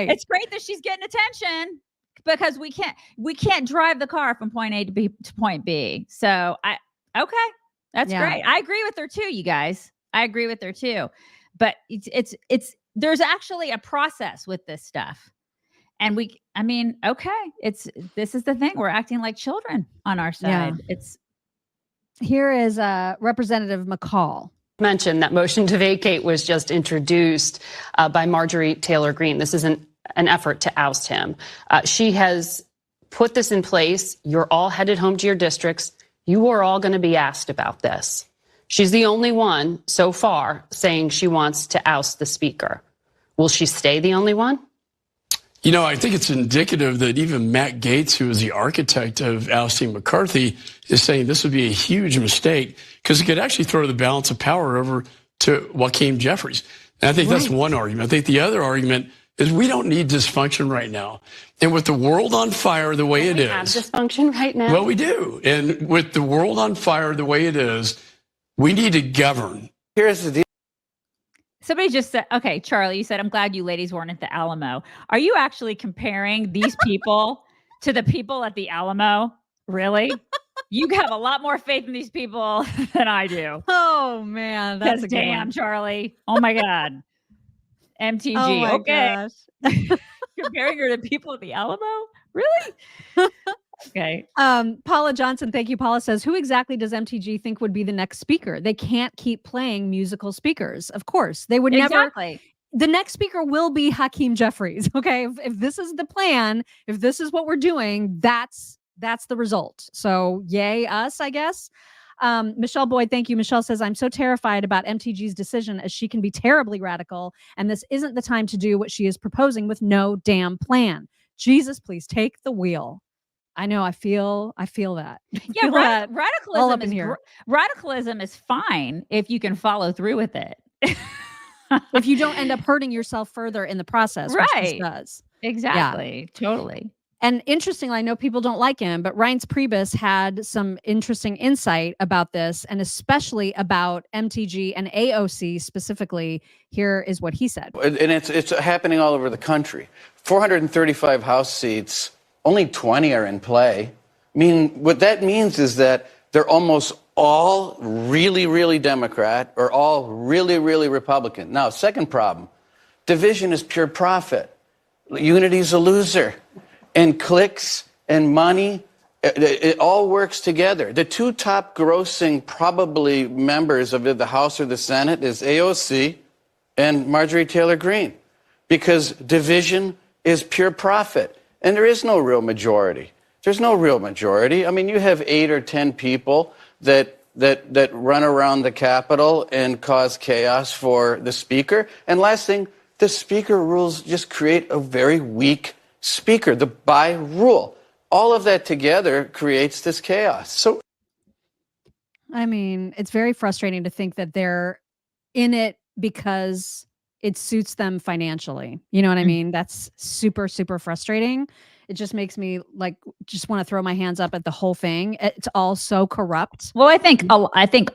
It's great that she's getting attention because we can't drive the car from point A to point B. So that's great. I agree with her too, you guys. I agree with her too. But it's there's actually a process with this stuff. And this is the thing. We're acting like children on our side. Here is Representative McCaul. Mentioned that motion to vacate was just introduced by Marjorie Taylor Greene. This is an effort to oust him. She has put this in place. You're all headed home to your districts. You are all going to be asked about this. She's the only one so far saying she wants to oust the speaker. Will she stay the only one? You know, I think it's indicative that even Matt Gaetz, who is the architect of ousting McCarthy, is saying this would be a huge mistake because it could actually throw the balance of power over to Joaquin Jeffries. And I think that's one argument. I think the other argument is we don't need dysfunction right now. And with the world on fire the way it is. We have dysfunction right now? Well, we do. And with the world on fire the way it is, we need to govern. Here's the deal. Somebody just said, okay, Charlie, you said, I'm glad you ladies weren't at the Alamo. Are you actually comparing these people to the people at the Alamo? Really? You have a lot more faith in these people than I do. Oh, man. That's a good damn, one. Charlie. Oh, my God. MTG. Oh my okay. gosh. Comparing her to people at the Alamo? Really? Okay. Paula Johnson, thank you. Paula says, who exactly does MTG think would be the next speaker? They can't keep playing musical speakers. Of course, they would never. The next speaker will be Hakeem Jeffries. Okay. If this is the plan, if this is what we're doing, that's the result. So yay us, I guess. Michelle Boyd, thank you. Michelle says, I'm so terrified about MTG's decision as she can be terribly radical. And this isn't the time to do what she is proposing with no damn plan. Jesus, please take the wheel. I know. I feel that. Yeah, radicalism is fine if you can follow through with it. If you don't end up hurting yourself further in the process, which this does. Exactly. Yeah. Totally. And interestingly, I know people don't like him, but Reince Priebus had some interesting insight about this, and especially about MTG and AOC specifically. Here is what he said. And it's happening all over the country. 435 House seats. Only 20 are in play. I mean, what that means is that they're almost all really, really Democrat or all really, really Republican. Now, second problem, division is pure profit. Unity's a loser. And clicks and money, it all works together. The two top grossing probably members of the House or the Senate is AOC and Marjorie Taylor Greene, because division is pure profit. And there is no real majority. There's no real majority. I mean, you have 8 or 10 people that run around the Capitol and cause chaos for the speaker. And last thing, the speaker rules just create a very weak speaker, the by rule. All of that together creates this chaos. So, I mean, it's very frustrating to think that they're in it because it suits them financially. You know what I mean? That's super, super frustrating. It just makes me just want to throw my hands up at the whole thing. It's all so corrupt. Well, I think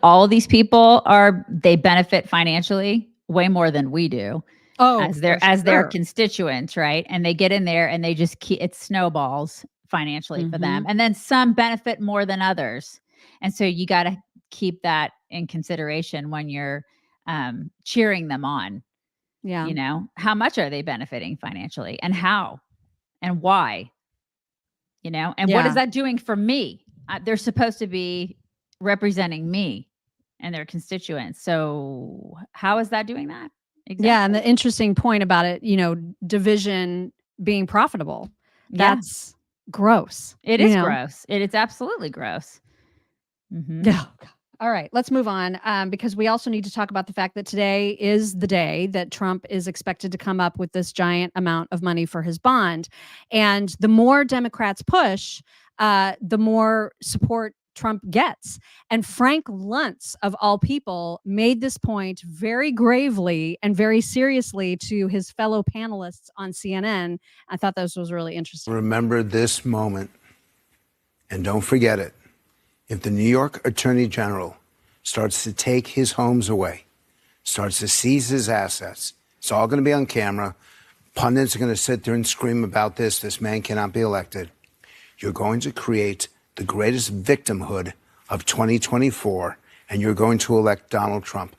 all of these people they benefit financially way more than we do. Oh, as their constituents, right? And they get in there and they just it snowballs financially for them. And then some benefit more than others. And so you got to keep that in consideration when you're cheering them on. Yeah. You know, how much are they benefiting financially and how and why? You know, and what is that doing for me? They're supposed to be representing me and their constituents. So how is that doing that? Exactly. Yeah. And the interesting point about it, you know, division being profitable. That's gross. It is gross. It's absolutely gross. Yeah. All right, let's move on because we also need to talk about the fact that today is the day that Trump is expected to come up with this giant amount of money for his bond. And the more Democrats push, the more support Trump gets. And Frank Luntz, of all people, made this point very gravely and very seriously to his fellow panelists on CNN. I thought this was really interesting. Remember this moment and don't forget it. If the New York Attorney General starts to take his homes away, starts to seize his assets, it's all going to be on camera. Pundits are going to sit there and scream about this. This man cannot be elected. You're going to create the greatest victimhood of 2024, and you're going to elect Donald Trump.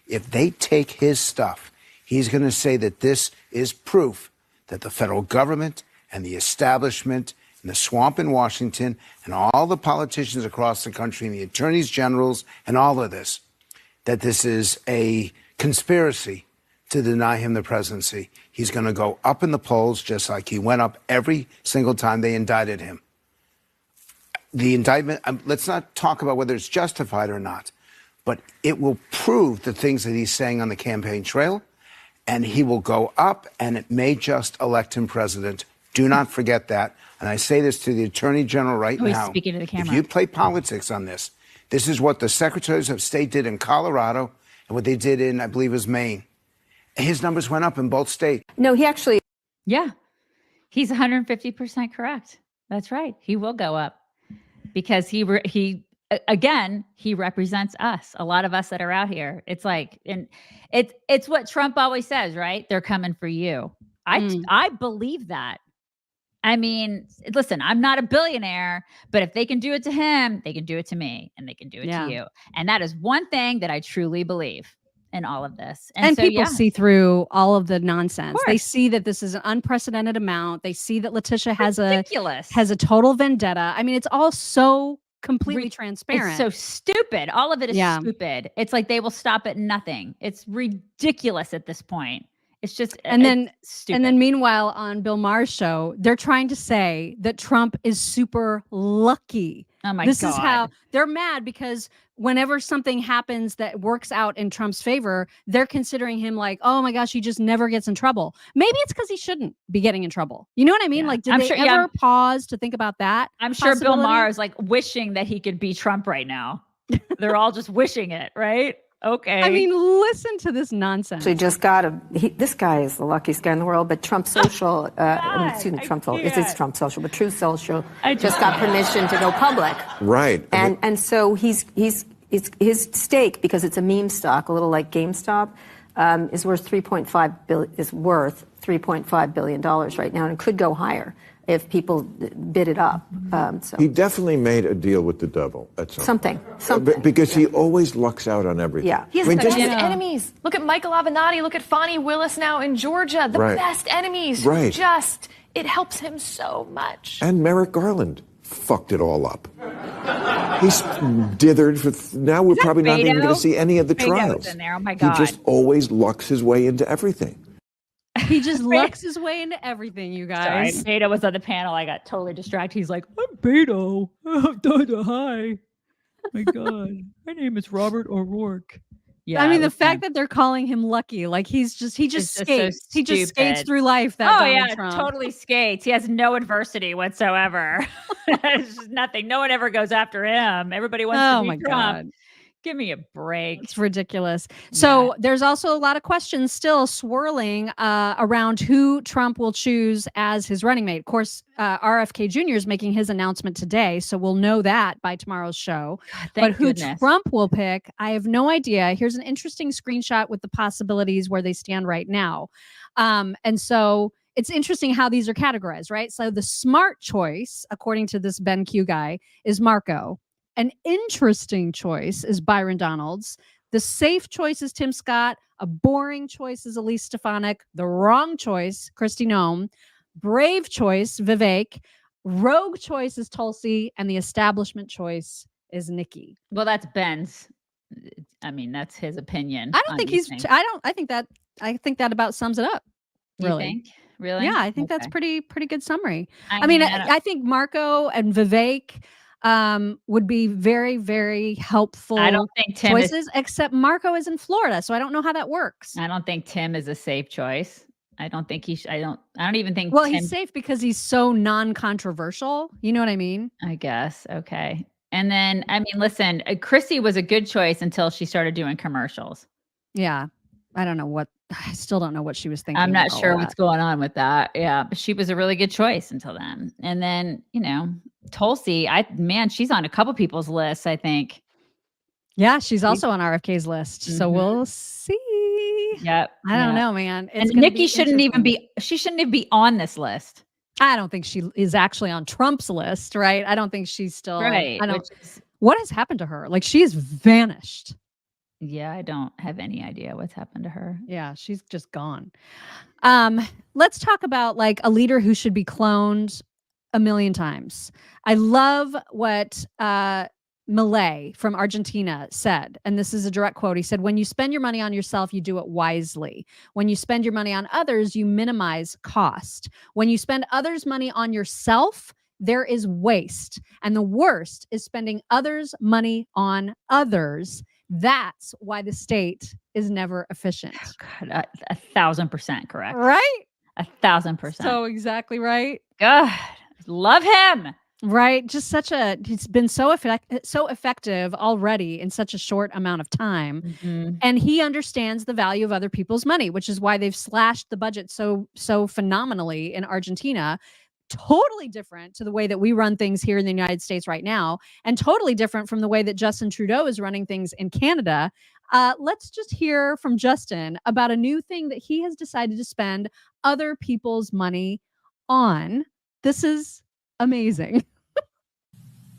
If they take his stuff, he's going to say that this is proof that the federal government and the establishment and the swamp in Washington and all the politicians across the country and the attorneys generals and all of this, that this is a conspiracy to deny him the presidency. He's going to go up in the polls just like he went up every single time they indicted him. The indictment, let's not talk about whether it's justified or not, but it will prove the things that he's saying on the campaign trail, and he will go up and it may just elect him president. Do not forget that. And I say this to the Attorney General right now. He's speaking to the camera. If you play politics on this, this is what the secretaries of state did in Colorado and what they did in, I believe, was Maine. His numbers went up in both states. No, he actually. Yeah. He's 150% correct. That's right. He will go up because he represents us, a lot of us that are out here. It's like, and it's what Trump always says, right? They're coming for you. I believe that. I mean, listen, I'm not a billionaire, but if they can do it to him, they can do it to me and they can do it to you. And that is one thing that I truly believe in all of this. And so, people see through all of the nonsense. They see that this is an unprecedented amount. They see that Letitia has a total vendetta. I mean, it's all so completely transparent. It's so stupid. All of it is stupid. It's like they will stop at nothing. It's ridiculous at this point. It's just stupid. And then meanwhile on Bill Maher's show, they're trying to say that Trump is super lucky. Oh my God. This is how they're mad because whenever something happens that works out in Trump's favor, they're considering him like, oh my gosh, he just never gets in trouble. Maybe it's because he shouldn't be getting in trouble. You know what I mean? Like, did they ever pause to think about that? I'm sure Bill Maher is like wishing that he could be Trump right now. They're all just wishing it, right? Okay. I mean, listen to this nonsense. They just this guy is the luckiest guy in the world, but Trump Social, Trump Social, but Truth Social just got permission to go public. Right. And so his stake, because it's a meme stock, a little like GameStop, is worth $3.5 billion right now, and it could go higher if people bid it up. So he definitely made a deal with the devil at something. Because he always lucks out on everything. Yeah. He has the best enemies. Look at Michael Avenatti. Look at Fani Willis now in Georgia. The best enemies. Right. It helps him so much. And Merrick Garland fucked it all up. He's dithered now we're probably not even going to see any of the trials. In there. Oh my God. He just always lucks his way into everything. He just lucks his way into everything, you guys. Sorry, Beto was on the panel. I got totally distracted. He's like, I'm Beto. Hi. Oh my God. My name is Robert O'Rourke. Yeah. I mean, the fact that they're calling him lucky, like he just skates. He just skates through life. Trump. Totally skates. He has no adversity whatsoever. It's just nothing. No one ever goes after him. Everybody wants to be Trump. God. Give me a break. It's ridiculous. So there's also a lot of questions still swirling around who Trump will choose as his running mate. Of course, RFK Jr. is making his announcement today, so we'll know that by tomorrow's show. But who Trump will pick, I have no idea. Here's an interesting screenshot with the possibilities where they stand right now. And so it's interesting how these are categorized, right? So the smart choice, according to this Ben Q guy, is Marco. An interesting choice is Byron Donalds. The safe choice is Tim Scott. A boring choice is Elise Stefanik. The wrong choice, Kristi Noem. Brave choice, Vivek. Rogue choice is Tulsi. And the establishment choice is Nikki. Well, that's Ben's. I mean, that's his opinion. I don't think I think that about sums it up. Really. You think? Really? Yeah, I think that's pretty good summary. I I mean, mean, I think Marco and Vivek would be very, very helpful I don't think Tim choices, except Marco is in Florida, so I don't know how that works. I don't think Tim is a safe choice. I don't think I don't even think Well, Tim, he's safe because he's so non-controversial. You know what I mean? I guess. Okay. And then, I mean, listen, Chrissy was a good choice until she started doing commercials. Yeah. I still don't know what she was thinking. I'm not with all sure that. what's going on with that. Yeah. But she was a really good choice until then. And then, Tulsi, she's on a couple people's lists, I think. Yeah, she's also on RFK's list. So we'll see. Yep. I don't know, man. And Nikki shouldn't even be on this list. I don't think she is actually on Trump's list, right? I don't think she's still right. What has happened to her? Like, she has vanished. Yeah, I don't have any idea what's happened to her. Yeah, she's just gone. Let's talk about like a leader who should be cloned a million times. I love what Milei from Argentina said, and this is a direct quote. He said, "When you spend your money on yourself, you do it wisely. When you spend your money on others, you minimize cost. When you spend others' money on yourself, there is waste. And the worst is spending others' money on others. That's why the state is never efficient." God, 1,000% correct. Right? 1,000%. So exactly right. God, love him. Right. Just he's been so effective already in such a short amount of time. Mm-hmm. And he understands the value of other people's money, which is why they've slashed the budget so phenomenally in Argentina. Totally different to the way that we run things here in the United States right now, and totally different from the way that Justin Trudeau is running things in Canada. Let's just hear from Justin about a new thing that he has decided to spend other people's money on. This is amazing.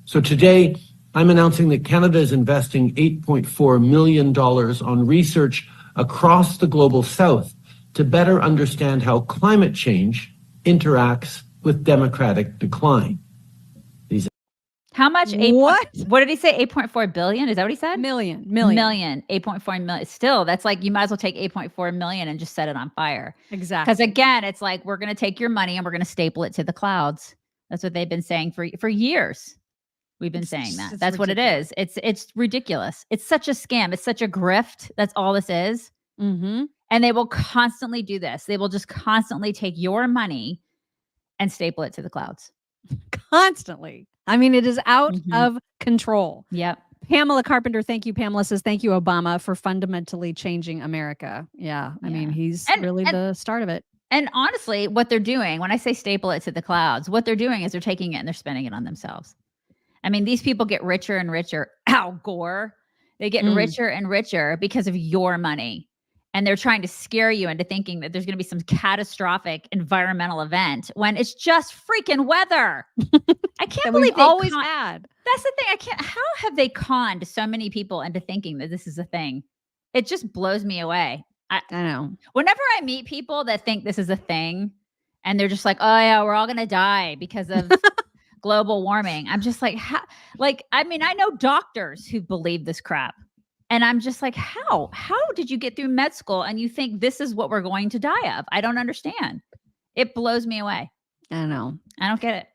So today, I'm announcing that Canada is investing $8.4 million on research across the global south to better understand how climate change interacts with democratic decline. How much? What did he say? 8.4 billion? Is that what he said? Million. 8.4 million. Still, that's like, you might as well take 8.4 million and just set it on fire. Exactly. Because again, it's like, we're going to take your money and we're going to staple it to the clouds. That's what they've been saying for years. We've been saying that. That's what it is. It's ridiculous. It's such a scam. It's such a grift. That's all this is. Mm-hmm. And they will constantly do this. They will just constantly take your money and staple it to the clouds. Constantly. I mean, it is out of control. Yep. Pamela Carpenter, thank you. Pamela says, thank you, Obama, for fundamentally changing America. Yeah. I mean, he's really the start of it. And honestly, what they're doing, when I say staple it to the clouds, what they're doing is they're taking it and they're spending it on themselves. I mean, these people get richer and richer. Al Gore. They get richer and richer because of your money. And they're trying to scare you into thinking that there's going to be some catastrophic environmental event when it's just freaking weather. I can't believe they always had. That's the thing. How have they conned so many people into thinking that this is a thing? It just blows me away. I know. Whenever I meet people that think this is a thing and they're just like, oh yeah, we're all going to die because of global warming. I'm just like, how? Like, I mean, I know doctors who believe this crap. And I'm just like, how? How did you get through med school and you think this is what we're going to die of? I don't understand. It blows me away. I know. I don't get it.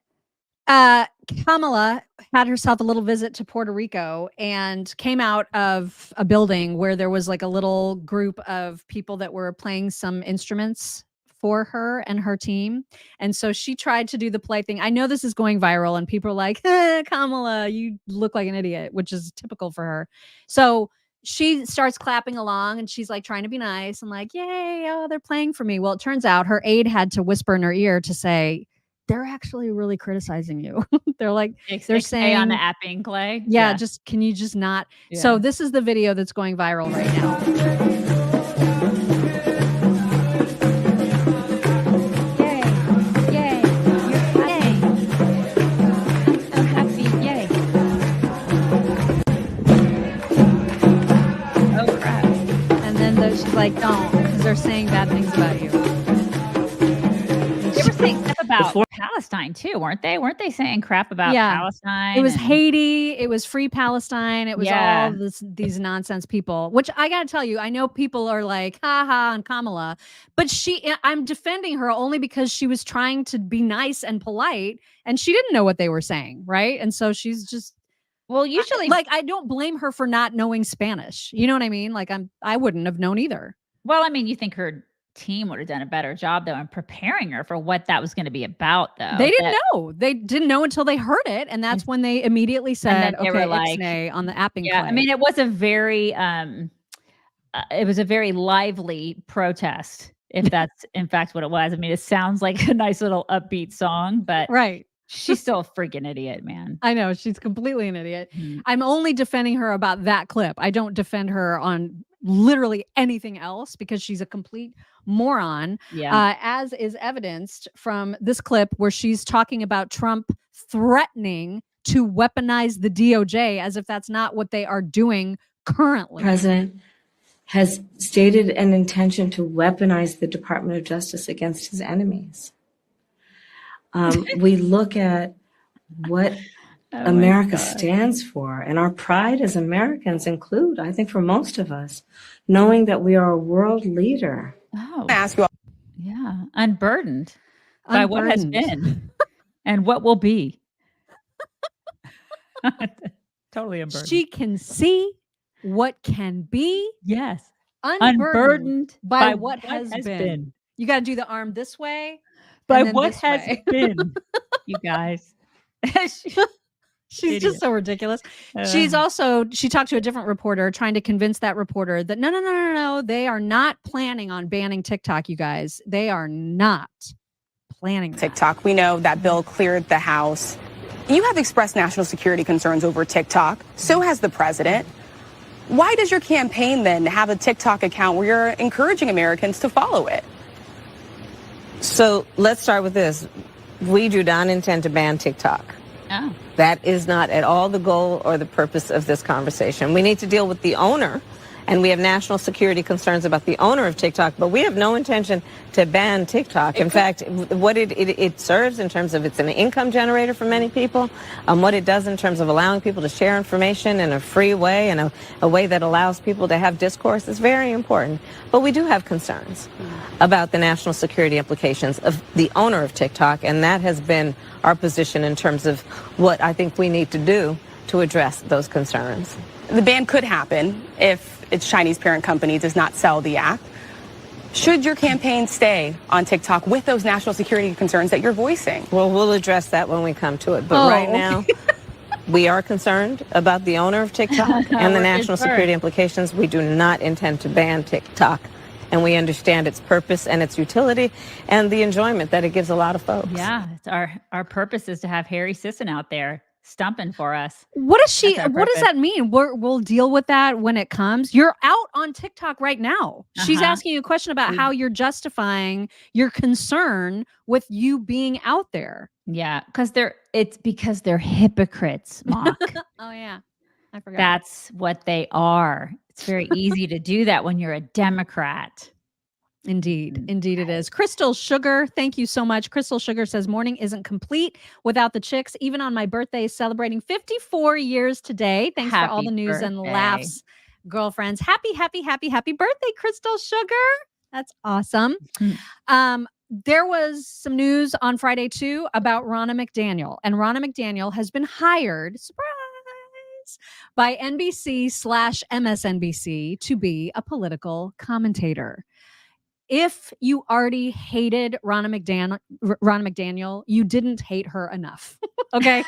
Kamala had herself a little visit to Puerto Rico and came out of a building where there was like a little group of people that were playing some instruments for her and her team. And so she tried to do the play thing. I know this is going viral and people are like, Kamala, you look like an idiot, which is typical for her. So she starts clapping along and she's like trying to be nice and like, yay, oh, they're playing for me. Well, it turns out her aide had to whisper in her ear to say, they're actually really criticizing you. They're like, they're saying on the apping clay. Yeah, just, can you just not? Yeah. So this is the video that's going viral right now. She's like, don't, because they're saying bad things about you. You ever think about Palestine too, weren't they? Weren't they saying crap about Palestine? It was Haiti. It was Free Palestine. It was all these nonsense people, which I got to tell you, I know people are like, ha ha, on Kamala, but I'm defending her only because she was trying to be nice and polite and she didn't know what they were saying. Right. And so she's just, well, usually I don't blame her for not knowing Spanish. You know what I mean? Like I wouldn't have known either. Well, I mean, you think her team would have done a better job though in preparing her for what that was going to be about though. They didn't know. They didn't know until they heard it. And that's when they immediately said, okay, were like, Ixnay on the apping play. I mean, it was a very lively protest, if that's in fact what it was. I mean, it sounds like a nice little upbeat song, but right. She's still a freaking idiot, man. I know. She's completely an idiot. I'm only defending her about that clip. I don't defend her on literally anything else because she's a complete moron. Yeah. As is evidenced from this clip where she's talking about Trump threatening to weaponize the DOJ as if that's not what they are doing currently. The president has stated an intention to weaponize the Department of Justice against his enemies. We look at what America stands for, and our pride as Americans include, I think for most of us, knowing that we are a world leader. Oh, ask you all. Yeah, unburdened by what has been and what will be. Totally unburdened. She can see what can be. Yes. Unburdened by what has been. You got to do the arm this way. By what has been, you guys. She's just so ridiculous. She talked to a different reporter trying to convince that reporter that no, they are not planning on banning TikTok, you guys. They are not planning TikTok. We know that bill cleared the House. You have expressed national security concerns over TikTok. So has the president. Why does your campaign then have a TikTok account where you're encouraging Americans to follow it? So let's start with this. We do not intend to ban TikTok. Oh. That is not at all the goal or the purpose of this conversation. We need to deal with the owner, and we have national security concerns about the owner of TikTok, but we have no intention to ban TikTok. In fact, what it serves in terms of it's an income generator for many people, what it does in terms of allowing people to share information in a free way and a way that allows people to have discourse is very important. But we do have concerns about the national security implications of the owner of TikTok, and that has been our position in terms of what I think we need to do to address those concerns. The ban could happen if its Chinese parent company does not sell the app. Should your campaign stay on TikTok with those national security concerns that you're voicing? Well, we'll address that when we come to it. But right now, we are concerned about the owner of TikTok and the national security implications. We do not intend to ban TikTok. And we understand its purpose and its utility and the enjoyment that it gives a lot of folks. Yeah, it's our purpose is to have Harry Sisson out there stumping for us. What does that mean? We'll deal with that when it comes. You're out on TikTok right now. She's asking you a question about how you're justifying your concern with you being out there. Yeah, because they're hypocrites, Mock. Oh yeah, I forgot. That's what they are. It's very easy to do that when you're a Democrat. Indeed. Indeed it is. Crystal Sugar, thank you so much. Crystal Sugar says, morning isn't complete without the chicks. Even on my birthday, celebrating 54 years today. Thanks for all the news and laughs, girlfriends. Happy birthday, Crystal Sugar. That's awesome. There was some news on Friday, too, about Ronna McDaniel. And Ronna McDaniel has been hired, surprise, by NBC/MSNBC to be a political commentator. If you already hated Ronna McDaniel, you didn't hate her enough. Okay?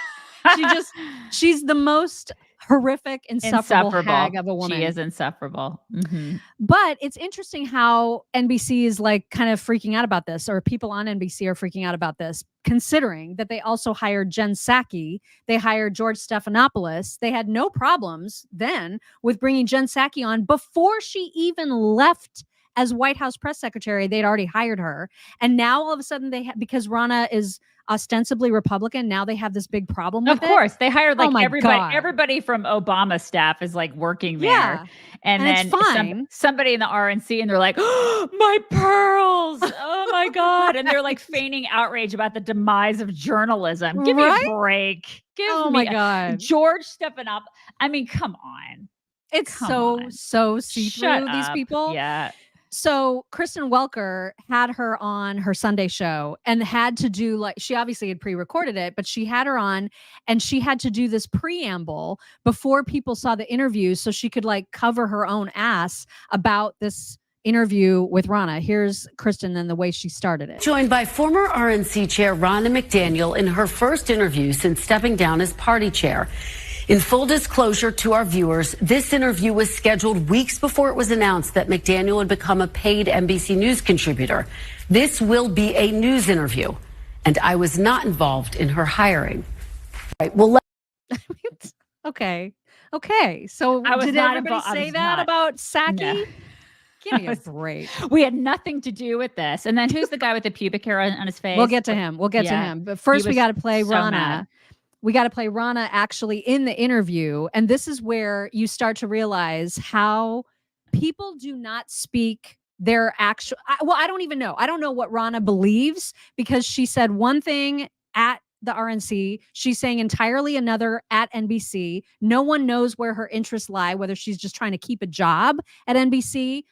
She's the most horrific, insufferable hag of a woman. She is insufferable. Mm-hmm. But it's interesting how NBC is like kind of freaking out about this, or people on NBC are freaking out about this, considering that they also hired Jen Psaki. They hired George Stephanopoulos. They had no problems then with bringing Jen Psaki on before she even left as White House press secretary. They'd already hired her. And now all of a sudden because Ronna is ostensibly Republican, now they have this big problem with it. Of course, they hired like everybody. God. Everybody from Obama's staff is like working there. Yeah. And then it's fine. somebody in the RNC, and they're like, oh, my pearls. Oh my God. And they're like feigning outrage about the demise of journalism. Give me a break. My God. George stepping up. I mean, come on. It's so see-through, these people. Yeah. So Kristen Welker had her on her Sunday show and had to do she obviously had pre-recorded it, but she had her on and she had to do this preamble before people saw the interview so she could cover her own ass about this interview with Ronna. Here's Kristen and the way she started it. Joined by former RNC chair Ronna McDaniel in her first interview since stepping down as party chair. In full disclosure to our viewers, this interview was scheduled weeks before it was announced that McDaniel would become a paid NBC News contributor. This will be a news interview, and I was not involved in her hiring. Right. Well, Okay. So did everybody say that about Psaki? No. Give me a break. We had nothing to do with this. And then who's the guy with the pubic hair on his face? We'll get to him. But first we got to play Ronna. Mad. We got to play Ronna actually in the interview. And this is where you start to realize how people do not speak their actual. I don't even know. I don't know what Ronna believes because she said one thing at the RNC. She's saying entirely another at NBC. No one knows where her interests lie, whether she's just trying to keep a job at NBC.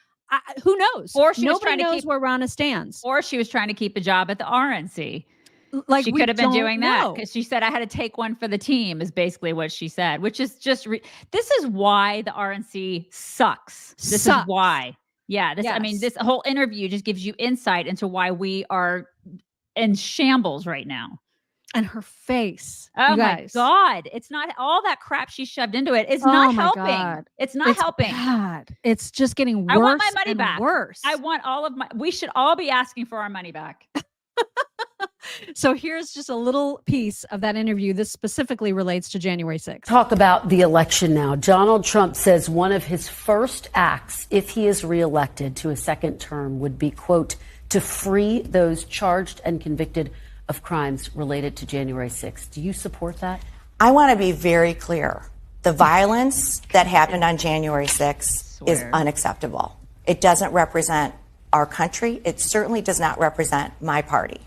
Who knows? Or nobody knows where Ronna stands. Or she was trying to keep a job at the RNC. She We could have been doing that know. because she said, I had to take one for the team is basically what she said, which is just, this is why the RNC sucks. This is why. Yeah. I mean, this whole interview just gives you insight into why we are in shambles right now. And her face. Oh my God. It's not all that crap she shoved into it. It's not helping. God. It's not helping. Bad. It's just getting worse. I want my money and back. Worse. I want we should all be asking for our money back. So here's just a little piece of that interview. This specifically relates to January 6th. Talk about the election now. Donald Trump says one of his first acts, if he is reelected to a second term, would be, quote, to free those charged and convicted of crimes related to January 6th. Do you support that? I want to be very clear. The violence that happened on January 6th is unacceptable. It doesn't represent our country. It certainly does not represent my party.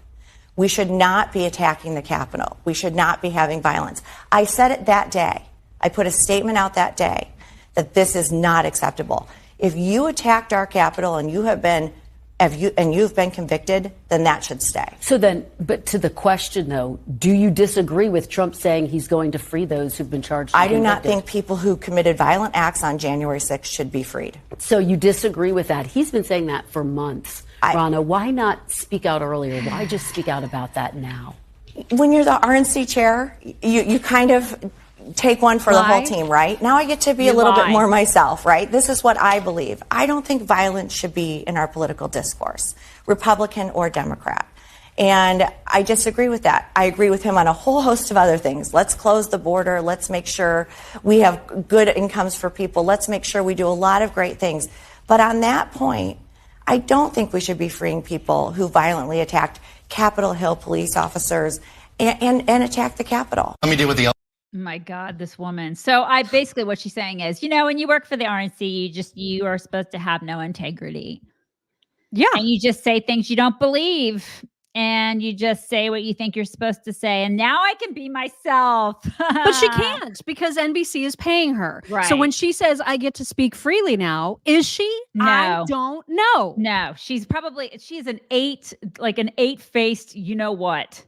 We should not be attacking the Capitol. We should not be having violence. I said it that day. I put a statement out that day that this is not acceptable. If you attacked our Capitol and you've been convicted, then that should stay. So then, but to the question though, do you disagree with Trump saying he's going to free those who've been charged? I do not think people who committed violent acts on January 6th should be freed. So you disagree with that? He's been saying that for months. Ronna, why not speak out earlier? Why just speak out about that now? When you're the RNC chair, you kind of take one for the whole team, right? Now I get to be a little bit more myself, right? This is what I believe. I don't think violence should be in our political discourse, Republican or Democrat. And I disagree with that. I agree with him on a whole host of other things. Let's close the border. Let's make sure we have good incomes for people. Let's make sure we do a lot of great things. But on that point, I don't think we should be freeing people who violently attacked Capitol Hill police officers and attacked the Capitol. Let me deal with the My God, this woman. So basically what she's saying is, when you work for the RNC, you are supposed to have no integrity. Yeah. And you just say things you don't believe. And you just say what you think you're supposed to say. And now I can be myself. But she can't because NBC is paying her. Right. So when she says, I get to speak freely now, is she? No. I don't know. No, she's an eight-faced, you know what,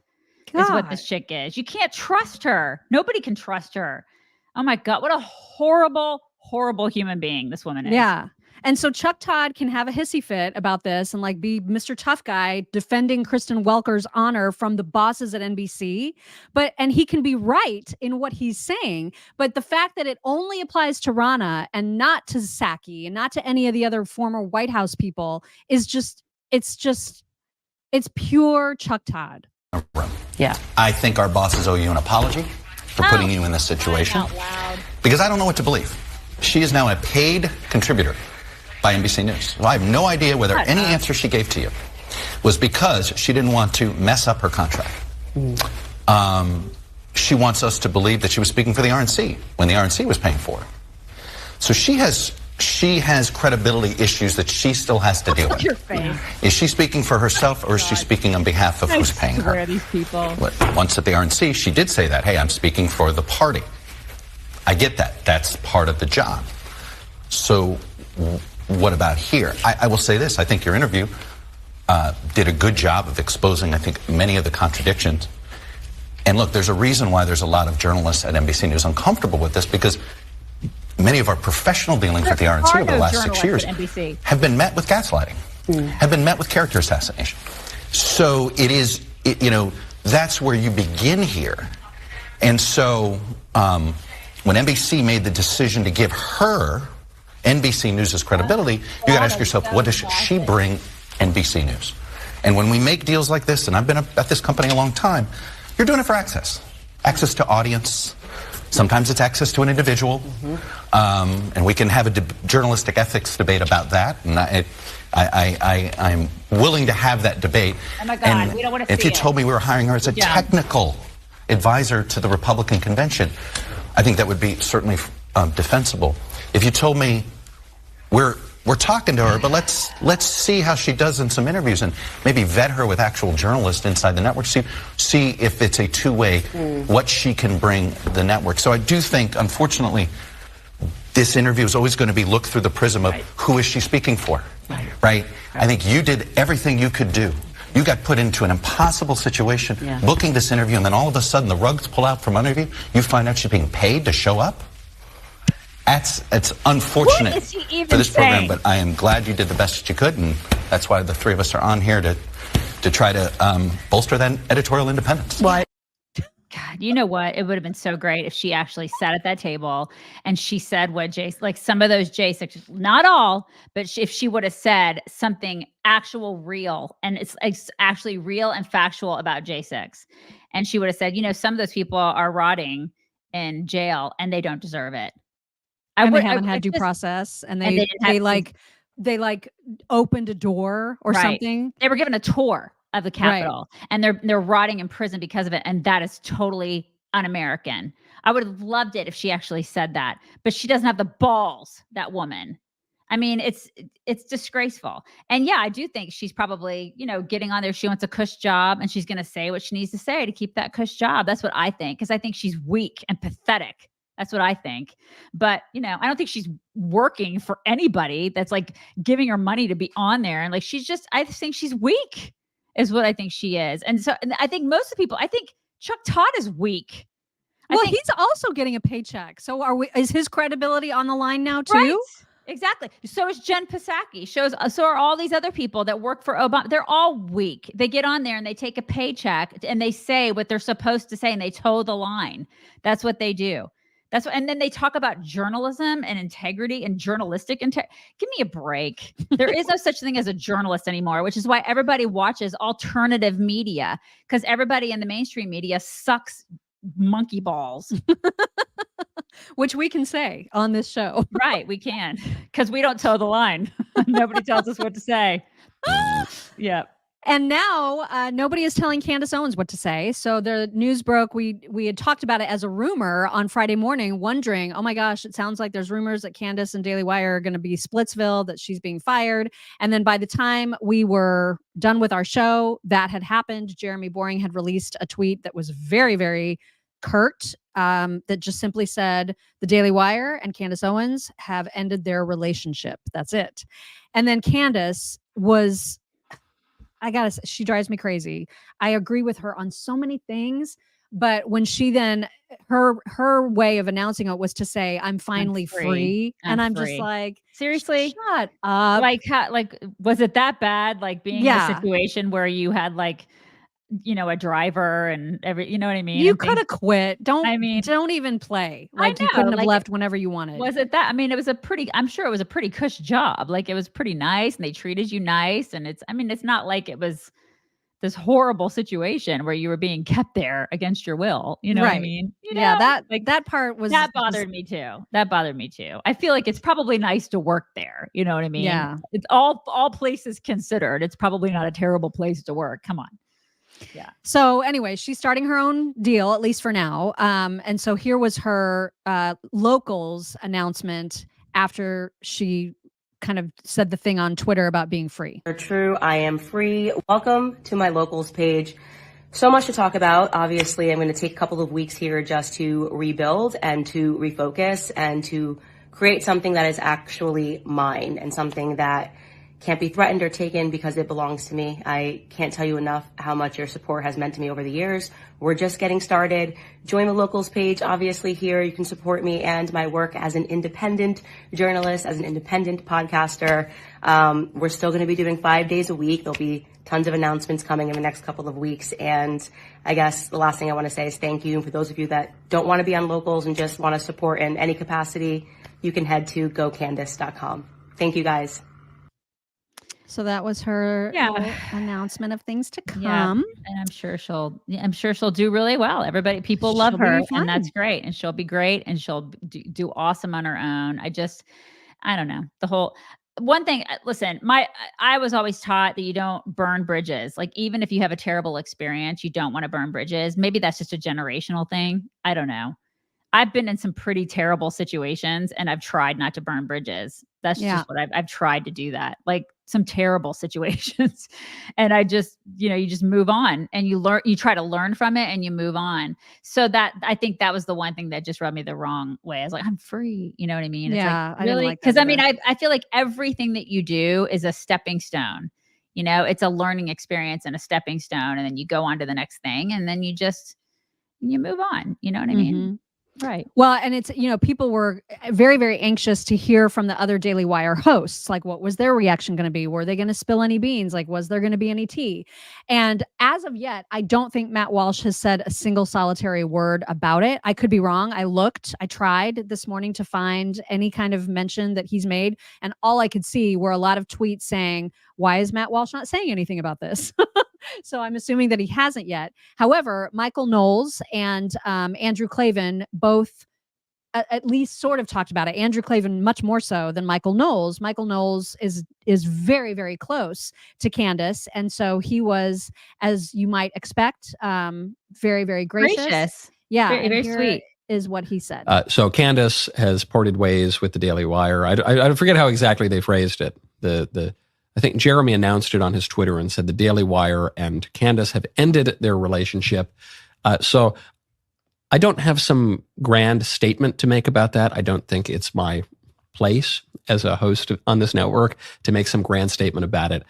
is what this chick is. You can't trust her. Nobody can trust her. Oh my God. What a horrible, horrible human being this woman is. Yeah. And so Chuck Todd can have a hissy fit about this and be Mr. Tough Guy defending Kristen Welker's honor from the bosses at NBC. And he can be right in what he's saying. But the fact that it only applies to Ronna and not to Psaki and not to any of the other former White House people is it's pure Chuck Todd. Yeah. I think our bosses owe you an apology for putting you in this situation. Because I don't know what to believe. She is now a paid contributor by NBC News. So I have no idea whether any answer she gave to you was because she didn't want to mess up her contract. She wants us to believe that she was speaking for the RNC when the RNC was paying for it. So she has credibility issues that she still has to deal with. Your face. Is she speaking for herself, or is she speaking on behalf of who's paying her? These people. Once at the RNC, she did say that, hey, I'm speaking for the party. I get that. That's part of the job. So what about here? I will say this. I think your interview did a good job of exposing, I think, many of the contradictions. And look, there's a reason why there's a lot of journalists at NBC News uncomfortable with this, because many of our professional dealings with the RNC over the last 6 years have been met with gaslighting, have been met with character assassination. So that's where you begin here. And so when NBC made the decision to give her NBC News' credibility, you got to ask yourself, what does she bring NBC News? And when we make deals like this, and I've been at this company a long time, you're doing it for access to audience. Sometimes it's access to an individual, and we can have a journalistic ethics debate about that. And I'm willing to have that debate. Oh my God, we don't want to see it. If you told me we were hiring her as a technical advisor to the Republican convention, I think that would be certainly defensible. If you told me we're talking to her, but let's see how she does in some interviews and maybe vet her with actual journalists inside the network, see if it's a two-way, what she can bring the network. So I do think, unfortunately, this interview is always going to be looked through the prism of who is she speaking for, right? I think you did everything you could do. You got put into an impossible situation, booking this interview, and then all of a sudden the rugs pull out from under you. You find out she's being paid to show up. It's unfortunate for this program, but I am glad you did the best that you could, and that's why the three of us are on here to try to bolster that editorial independence. God, you know what? It would have been so great if she actually sat at that table and she said what like some of those J6, not all, but if she would have said something actual real, and it's actually real and factual about J6. And she would have said, some of those people are rotting in jail and they don't deserve it. They haven't had due process, and they opened a door or something. They were given a tour of the Capitol, and they're rotting in prison because of it, and that is totally un-American. I would have loved it if she actually said that, but she doesn't have the balls. That woman. I mean, it's disgraceful. And yeah, I do think she's probably getting on there. She wants a cush job, and she's going to say what she needs to say to keep that cush job. That's what I think, because I think she's weak and pathetic. That's what I think. But, I don't think she's working for anybody that's like giving her money to be on there. And like, I think she's weak is what I think she is. And so I think most of the people, I think Chuck Todd is weak. Well, he's also getting a paycheck. So is his credibility on the line now too? Right. Exactly. So is Jen Psaki. So are all these other people that work for Obama. They're all weak. They get on there and they take a paycheck and they say what they're supposed to say and they toe the line. That's what they do. And then they talk about journalism and integrity and journalistic integrity. Give me a break. There is no such thing as a journalist anymore, which is why everybody watches alternative media, because everybody in the mainstream media sucks monkey balls. Which we can say on this show. Right, we can, because we don't toe the line. Nobody tells us what to say. Yeah. And now nobody is telling Candace Owens what to say. So the news broke. We had talked about it as a rumor on Friday morning, wondering, oh my gosh, it sounds like there's rumors that Candace and Daily Wire are going to be Splitsville, that she's being fired. And then by the time we were done with our show, that had happened. Jeremy Boring had released a tweet that was very, very curt, that just simply said, the Daily Wire and Candace Owens have ended their relationship. That's it. And then Candace was... she drives me crazy. I agree with her on so many things, but when she then, her way of announcing it was to say, I'm finally free. And I'm just like, seriously? Shut up. Like, was it that bad? Like being in a situation where you had a driver and you know what I mean? You could have quit. Don't even play. Like you couldn't have left whenever you wanted. Was it that? I mean, I'm sure it was a pretty cush job. Like it was pretty nice and they treated you nice. And it's not like it was this horrible situation where you were being kept there against your will. You know what I mean? That part was that bothered me too. That bothered me too. I feel like it's probably nice to work there. You know what I mean? Yeah. It's all places considered. It's probably not a terrible place to work. Come on. Yeah. So anyway, she's starting her own deal, at least for now. And so here was her locals announcement after she kind of said the thing on Twitter about being free. True, I am free. Welcome to my locals page. So much to talk about. Obviously, I'm going to take a couple of weeks here just to rebuild and to refocus and to create something that is actually mine and something that can't be threatened or taken because it belongs to me. I can't tell you enough how much your support has meant to me over the years. We're just getting started. Join the locals page. Obviously here you can support me and my work as an independent journalist, as an independent podcaster. We're still going to be doing 5 days a week. There'll be tons of announcements coming in the next couple of weeks. And I guess the last thing I want to say is thank you. And for those of you that don't want to be on locals and just want to support in any capacity, you can head to gocandace.com. Thank you guys. So that was her announcement of things to come. Yeah. And I'm sure she'll do really well. People love her, and that's great. And she'll be great, and she'll do awesome on her own. I don't know. The whole one thing, listen, I was always taught that you don't burn bridges. Like, even if you have a terrible experience, you don't want to burn bridges. Maybe that's just a generational thing. I don't know. I've been in some pretty terrible situations, and I've tried not to burn bridges. That's just what I've tried to do that. Like, some terrible situations. And I just, you just move on, and you try to learn from it, and you move on. So that, I think that was the one thing that just rubbed me the wrong way. I was like, I'm free. You know what I mean? It's like, really? Because I feel like everything that you do is a stepping stone. It's a learning experience and a stepping stone. And then you go on to the next thing, and then you move on. You know what I mean? Right. Well, and it's, people were very, very anxious to hear from the other Daily Wire hosts. Like, what was their reaction going to be? Were they going to spill any beans? Like, was there going to be any tea? And as of yet, I don't think Matt Walsh has said a single solitary word about it. I could be wrong. I tried this morning to find any kind of mention that he's made. And all I could see were a lot of tweets saying, why is Matt Walsh not saying anything about this? So I'm assuming that he hasn't yet. However, Michael Knowles and Andrew Klavan both at least sort of talked about it. Andrew Klavan much more so than Michael Knowles. Michael Knowles is very, very close to Candace. And so he was, as you might expect, very, very gracious. Yeah. Very, very sweet. Is what he said. So Candace has parted ways with the Daily Wire. I forget how exactly they phrased it. I think Jeremy announced it on his Twitter and said the Daily Wire and Candace have ended their relationship. So I don't have some grand statement to make about that. I don't think it's my place as a host on this network to make some grand statement about it.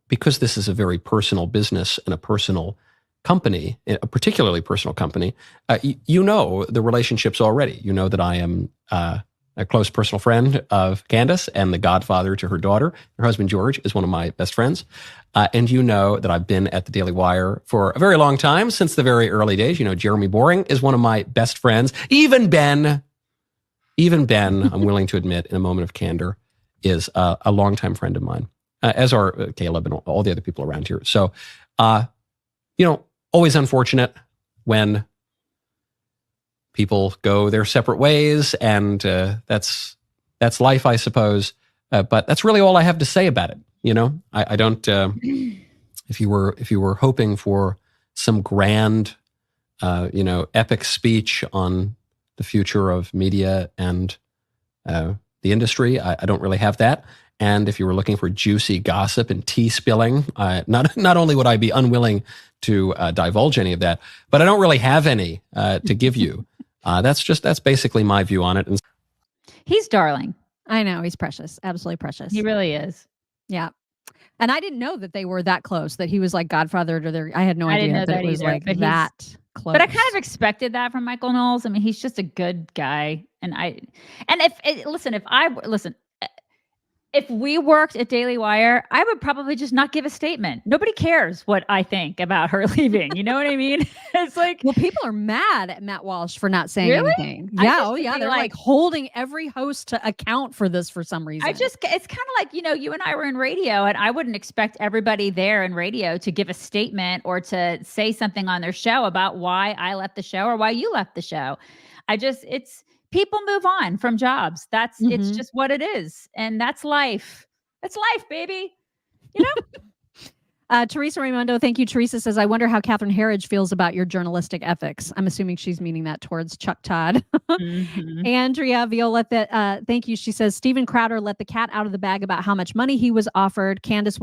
Because this is a very personal business and a personal company, a particularly personal company, the relationships already. You know that I am a close personal friend of Candace and the godfather to her daughter. Her husband, George, is one of my best friends. And you know that I've been at the Daily Wire for a very long time, since the very early days. Jeremy Boring is one of my best friends. Even Ben, I'm willing to admit in a moment of candor, is a longtime friend of mine, as are Caleb and all the other people around here. So, always unfortunate when people go their separate ways, and that's life, I suppose. But that's really all I have to say about it. I don't. If you were hoping for some grand, epic speech on the future of media and the industry, I don't really have that. And if you were looking for juicy gossip and tea spilling, not only would I be unwilling to divulge any of that, but I don't really have any to give you. That's basically my view on it. And he's darling. I know, he's precious, absolutely precious. He really is. Yeah. And I didn't know that they were that close, that he was like godfather to their, I had no idea that it was like that close. But I kind of expected that from Michael Knowles. I mean, he's just a good guy. If we worked at Daily Wire, I would probably just not give a statement. Nobody cares what I think about her leaving. You know what I mean? It's like, well, people are mad at Matt Walsh for not saying Really? anything. I Yeah, just oh think yeah, they they're like holding every host to account for this for some reason. it's kind of like, you and I were in radio, and I wouldn't expect everybody there in radio to give a statement or to say something on their show about why I left the show or why you left the show. It's people move on from jobs. It's just what it is. And that's life. That's life, baby. Teresa Raimundo, thank you. Teresa says, I wonder how Catherine Herridge feels about your journalistic ethics. I'm assuming she's meaning that towards Chuck Todd. Andrea Viola, thank you. She says, Steven Crowder let the cat out of the bag about how much money he was offered. Candace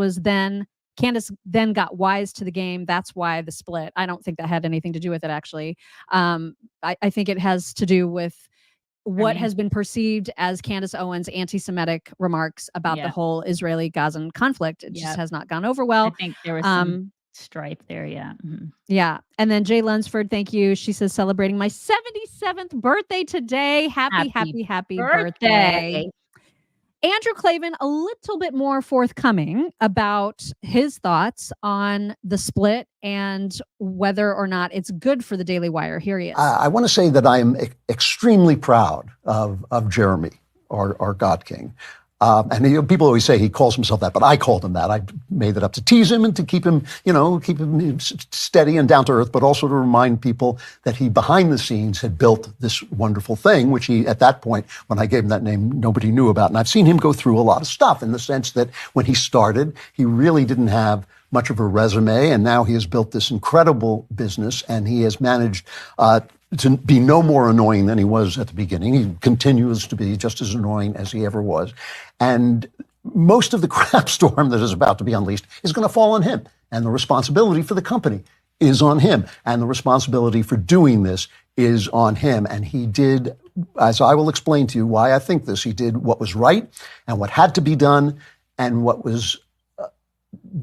then got wise to the game. That's why the split. I don't think that had anything to do with it, actually. I think it has to do with what has been perceived as Candace Owens' anti-Semitic remarks about the whole Israeli-Gazan conflict. It just has not gone over well. I think there was some strife there. Yeah. Yeah. And then Jay Lunsford, thank you. She says, celebrating my 77th birthday today. Happy birthday. Andrew Klavan, a little bit more forthcoming about his thoughts on the split and whether or not it's good for the Daily Wire. Here he is. I want to say that I am extremely proud of Jeremy, our God King. And people always say he calls himself that, but I called him that. I made it up to tease him and to keep him steady and down to earth, but also to remind people that he behind the scenes had built this wonderful thing, which he, at that point, when I gave him that name, nobody knew about. And I've seen him go through a lot of stuff in the sense that when he started, he really didn't have much of a resume, and now he has built this incredible business, and he has managed to be no more annoying than he was at the beginning. He continues to be just as annoying as he ever was. And most of the crap storm that is about to be unleashed is going to fall on him. And the responsibility for the company is on him. And the responsibility for doing this is on him. And he did, as I will explain to you why I think this, he did what was right and what had to be done and what was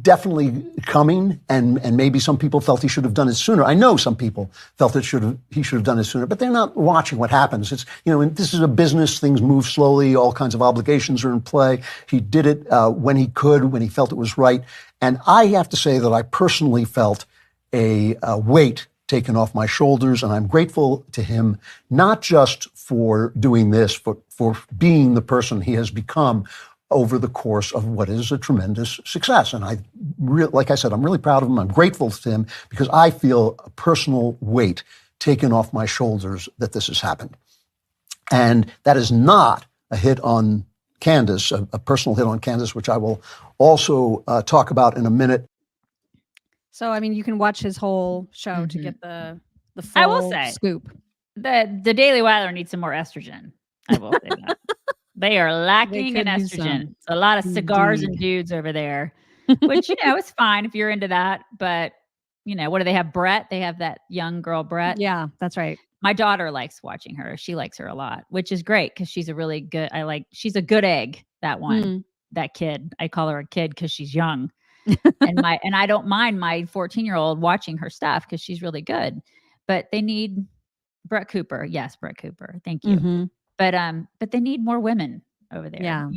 definitely coming, and maybe some people felt he should have done it sooner. I know some people felt he should have done it sooner, but they're not watching what happens. It's, and this is a business, things move slowly, all kinds of obligations are in play. He did it when he could, when he felt it was right. And I have to say that I personally felt a weight taken off my shoulders, and I'm grateful to him, not just for doing this, but for being the person he has become over the course of what is a tremendous success. And like I said, I'm really proud of him. I'm grateful to him because I feel a personal weight taken off my shoulders that this has happened. And that is not a hit on Candace, a personal hit on Candace, which I will also talk about in a minute. So, I mean, you can watch his whole show to get the full I will say, scoop. The Daily Wire needs some more estrogen. I will say that. They are lacking in estrogen. It's a lot of cigars and dudes over there, which, is fine if you're into that. But, what do they have? Brett? They have that young girl, Brett. Yeah, that's right. My daughter likes watching her. She likes her a lot, which is great because she's a really good, she's a good egg, that one, that kid. I call her a kid because she's young. and I don't mind my 14-year-old watching her stuff because she's really good. But they need Brett Cooper. Yes, Brett Cooper. Thank you. But they need more women over there. Yeah.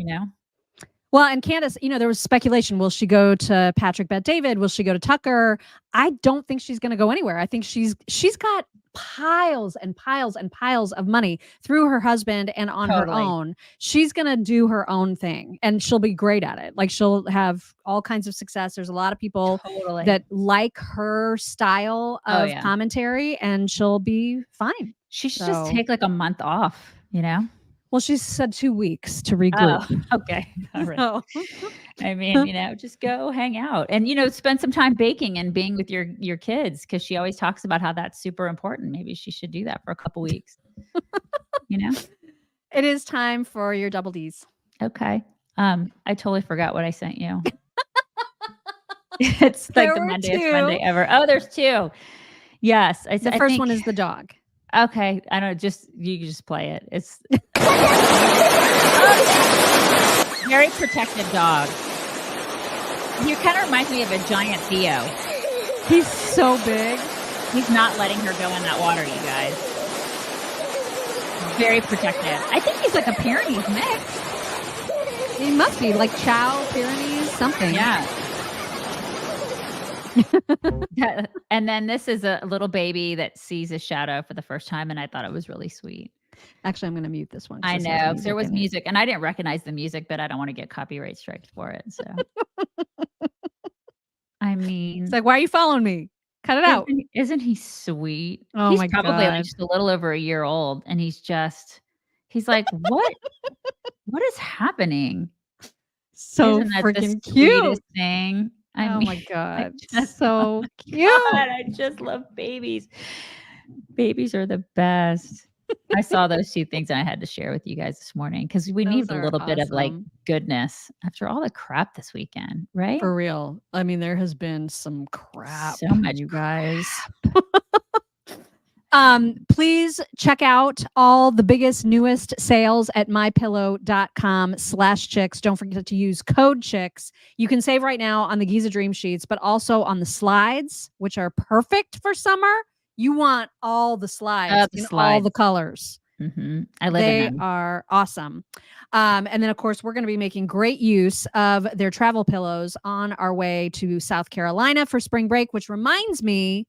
Well, and Candace, there was speculation. Will she go to Patrick Bet-David? Will she go to Tucker? I don't think she's going to go anywhere. I think she's got piles and piles and piles of money through her husband and on her own. She's going to do her own thing and she'll be great at it. Like she'll have all kinds of success. There's a lot of people that like her style of commentary and she'll be fine. She should just take like a month off, Well, she said 2 weeks to regroup. Oh, okay. All right. I mean, just go hang out and, spend some time baking and being with your kids because she always talks about how that's super important. Maybe she should do that for a couple weeks. It is time for your double Ds. Okay. I totally forgot what I sent you. It's like the Monday Monday ever. Oh, there's two. Yes. The first one is the dog. Okay, I don't you can just play it. It's very protective dog. He kind of reminds me of a giant Theo. He's so big. He's not letting her go in that water, you guys. Very protective. I think he's like a Pyrenees mix. He must be like Chow, Pyrenees, something. Yeah. And then this is a little baby that sees a shadow for the first time, and I thought it was really sweet. Actually, I'm going to mute this one. I know there was music, and I didn't recognize the music, but I don't want to get copyright striked for it. So, I mean, it's like, why are you following me? Cut it out. Isn't he sweet? Oh he's my probably God. like just a little over a year old, and he's like, what? What is happening? So Isn't that the freaking cute. sweetest thing? I Oh mean, my God. just So cute. God, I just love babies. Babies are the best. I saw those two things and I had to share with you guys this morning because we need a little bit of like goodness after all the crap this weekend, right? For real. I mean, there has been some crap. So much, you guys. Please check out all the biggest, newest sales at mypillow.com/chicks. Don't forget to use code chicks. You can save right now on the Giza Dream Sheets, but also on the slides, which are perfect for summer. You want all the slides in all the colors. Mm-hmm. I live in them. They are awesome. And then, of course, we're going to be making great use of their travel pillows on our way to South Carolina for spring break, which reminds me,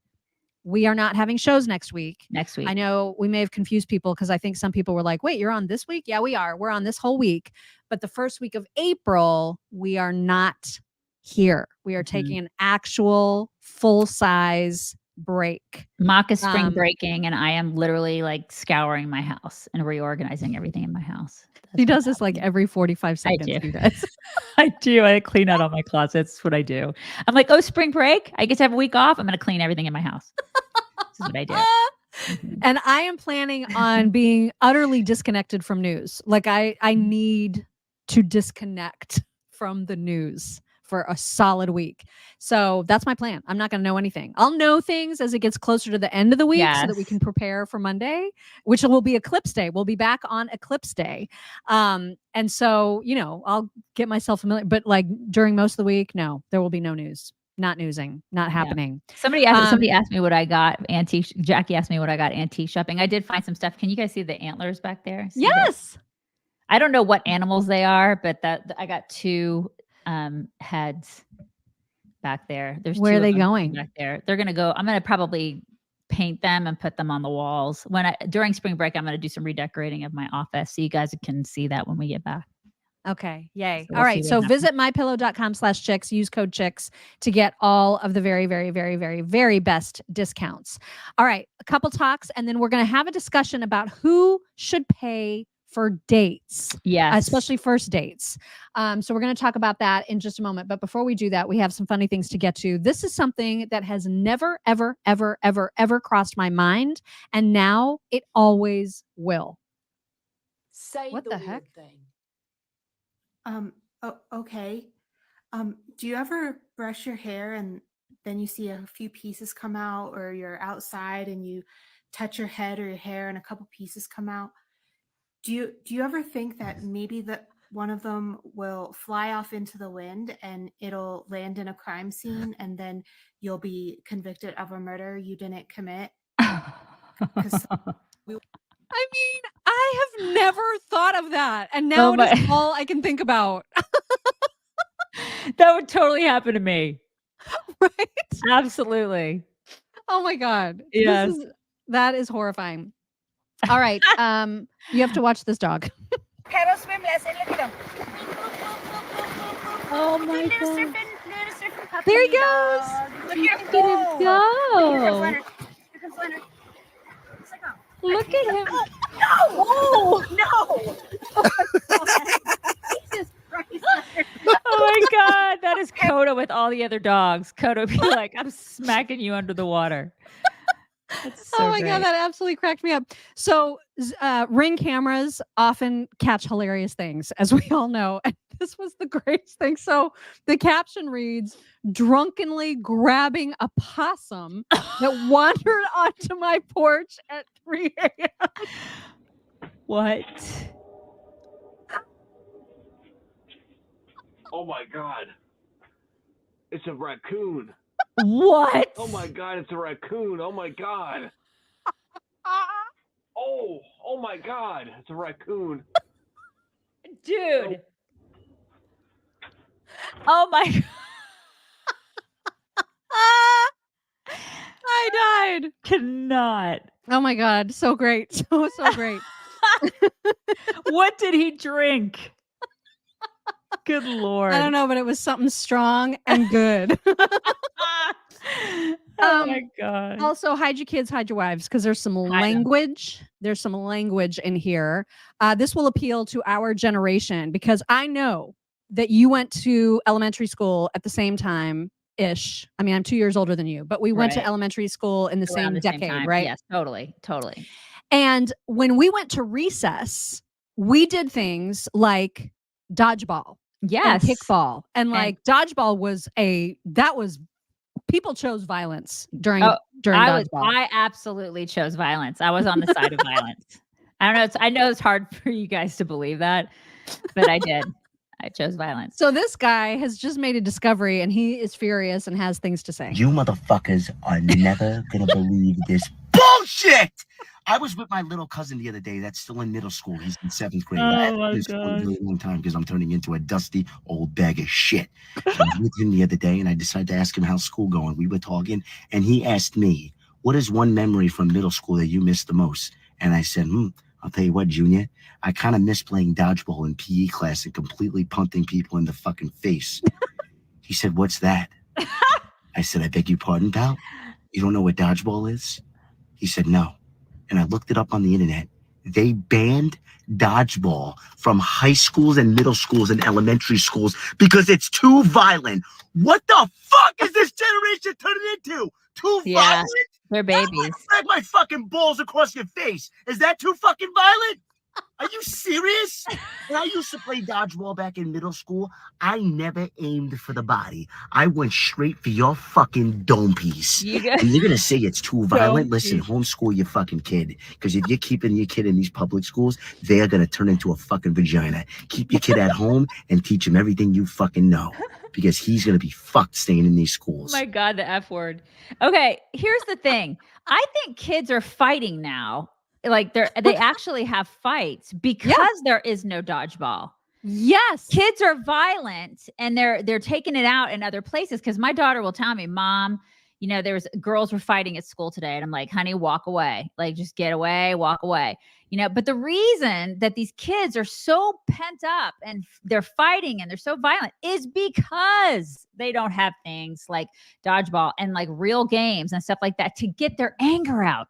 we are not having shows next week. I know we may have confused people because I think some people were like, wait, you're on this week? Yeah, we are. We're on this whole week. But the first week of April, we are not here. We are taking an actual full-size break. Mock is spring breaking, and I am literally like scouring my house and reorganizing everything in my house. He does this like every 45 seconds, you guys. I do. I clean out all my closets. That's what I do. I'm like, oh, spring break. I get to have a week off. I'm going to clean everything in my house. This is what I do. And I am planning on being utterly disconnected from news. Like I need to disconnect from the news for a solid week. So that's my plan. I'm not going to know anything. I'll know things as it gets closer to the end of the week so that we can prepare for Monday, which will be Eclipse Day. We'll be back on Eclipse Day. And so, you know, I'll get myself familiar, but like during most of the week, no, there will be no news. Not newsing, not happening. Somebody asked me what I got antique. Jackie asked me what I got antique shopping. I did find some stuff. Can you guys see the antlers back there? Yes. I don't know what animals they are, but I got two heads back there. There's where two are they of them going back there? They're gonna go. I'm gonna probably paint them and put them on the walls during spring break. I'm gonna do some redecorating of my office so you guys can see that when we get back. Okay. Yay. So all right. So visit mypillow.com/chicks, use code chicks to get all of the very, very, very, very, very best discounts. All right. A couple talks, and then we're going to have a discussion about who should pay for dates. Yes. Especially first dates. So we're going to talk about that in just a moment. But before we do that, we have some funny things to get to. This is something that has never, ever, ever, ever, ever crossed my mind. And now it always will. Say what the heck? Thing. Okay. Do you ever brush your hair and then you see a few pieces come out, or you're outside and you touch your head or your hair and a couple pieces come out? Do you ever think that maybe one of them will fly off into the wind and it'll land in a crime scene and then you'll be convicted of a murder you didn't commit? I mean, I have never thought of that. And now it is all I can think about. That would totally happen to me. Right? Absolutely. Oh my God. Yes. That is horrifying. All right. You have to watch this dog. Oh my God. There he goes. Look at him go. Look at him. No! No! Jesus Christ. Oh my God. That is Coda with all the other dogs. Coda would be like, I'm smacking you under the water. That's so oh my God, that absolutely cracked me up. So Ring cameras often catch hilarious things, as we all know. And this was the greatest thing. So the caption reads, drunkenly grabbing a possum that wandered onto my porch at 3 a.m. What? Oh my God. It's a raccoon. What? Oh my God, it's a raccoon. Oh my God. Oh my God, it's a raccoon. Dude. Oh my God. I died. Cannot. Oh my God. So great. So great. What did he drink? Good Lord. I don't know, but it was something strong and good. Oh my God. Also, hide your kids, hide your wives, because there's some language. There's some language in here. This will appeal to our generation because I know that you went to elementary school at the same time ish. I mean, I'm 2 years older than you, but we went to elementary school in the Around same decade, right? Yes, totally. And when we went to recess, we did things like dodgeball. Yes. And kickball. And like dodgeball was people chose violence during dodgeball. I absolutely chose violence. I was on the side of violence. I don't know. I know it's hard for you guys to believe that, but I did. I chose violence. So this guy has just made a discovery and he is furious and has things to say. You motherfuckers are never gonna believe this bullshit. I was with my little cousin the other day that's still in middle school. He's in 7th grade. I haven't been in school a really long time because I'm turning into a dusty old bag of shit. So I was with him the other day and I decided to ask him how's school going. We were talking and he asked me, what is one memory from middle school that you miss the most? And I said, I'll tell you what, Junior, I kind of miss playing dodgeball in PE class and completely punting people in the fucking face. He said, what's that? I said, I beg your pardon, pal? You don't know what dodgeball is? He said, no. And I looked it up on the internet. They banned dodgeball from high schools and middle schools and elementary schools because it's too violent. What the fuck is this generation turning into? Too violent? They're babies. Drag my fucking balls across your face. Is that too fucking violent? Are you serious? When I used to play dodgeball back in middle school, I never aimed for the body. I went straight for your fucking dome piece. And you're going to say it's too violent? Listen, homeschool your fucking kid. Because if you're keeping your kid in these public schools, they're going to turn into a fucking vagina. Keep your kid at home and teach him everything you fucking know. Because he's going to be fucked staying in these schools. Oh my God, the F word. Okay, here's the thing. I think kids are fighting now. Like they actually have fights because there is no dodgeball. Yes. Kids are violent and they're taking it out in other places. Cause my daughter will tell me, Mom, girls were fighting at school today. And I'm like, honey, walk away. Like, just get away, walk away. But the reason that these kids are so pent up and they're fighting and they're so violent is because they don't have things like dodgeball and like real games and stuff like that to get their anger out.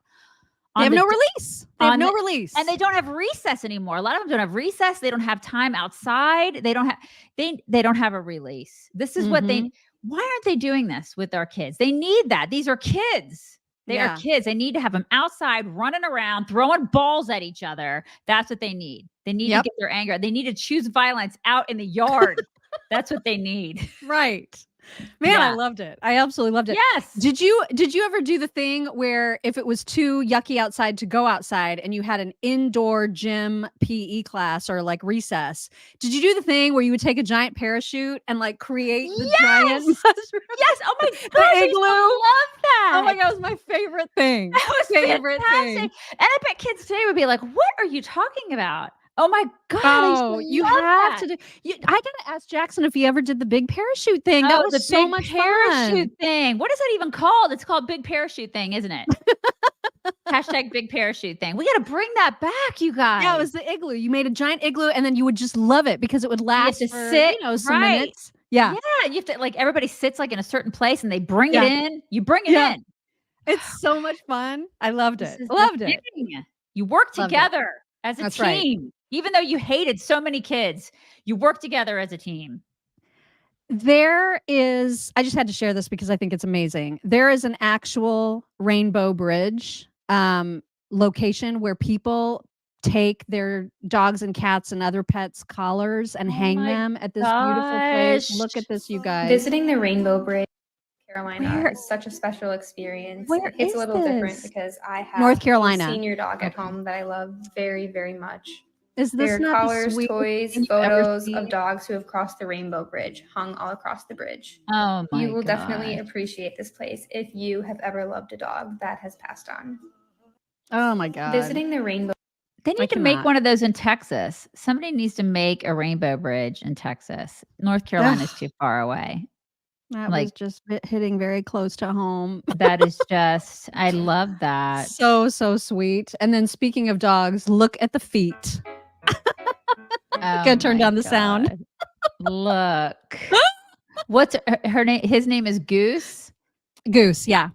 They have no release. They have no release. And they don't have recess anymore. A lot of them don't have recess. They don't have time outside. They don't have a release. This is what why aren't they doing this with our kids? They need that. These are kids. They are kids. They need to have them outside running around, throwing balls at each other. That's what they need. They need to get their anger. They need to choose violence out in the yard. That's what they need. Right. Man, I loved it. I absolutely loved it. Yes. Did you ever do the thing where if it was too yucky outside to go outside and you had an indoor gym PE class or like recess, did you do the thing where you would take a giant parachute and like create the giant Yes. Oh my gosh. igloo? I love that. Oh my God, it was my favorite thing. That was favorite fantastic. thing. And I bet kids today would be like, what are you talking about? Oh my God. Oh, you have to do. I gotta ask Jackson if he ever did the big parachute thing. That was the so big much parachute fun. thing. What is that even called? It's called big parachute thing, isn't it? Hashtag big parachute thing. We got to bring that back, you guys. Yeah, it was the igloo. You made a giant igloo and then you would just love it because it would last you have to for, sit, some minutes. Yeah. Yeah. You have to like everybody sits like in a certain place and they bring it in. You bring it in. It's so much fun. I loved it. Loved it. You work together as a That's team. right. Even though you hated so many kids, you work together as a team. I just had to share this because I think it's amazing. There is an actual Rainbow Bridge location where people take their dogs and cats and other pets' collars and hang them at this beautiful place. Look at this, you guys. Visiting the Rainbow Bridge, Carolina, is such a special experience. It's a little different because I have North Carolina. a senior dog at home that I love very, very much. Is this There are not the collars, sweetest toys, thing you've ever photos seen? of dogs who have crossed the Rainbow Bridge, hung all across the bridge. Oh my You will God. definitely appreciate this place if you have ever loved a dog that has passed on. Oh my God. Visiting the Rainbow. They need to make one of those in Texas. Somebody needs to make a Rainbow Bridge in Texas. North Carolina is too far away. That was just hitting very close to home. That is just, I love that. So sweet. And then speaking of dogs, look at the feet. Go turn down the sound. Look. What's her name? His name is Goose? Goose, yeah.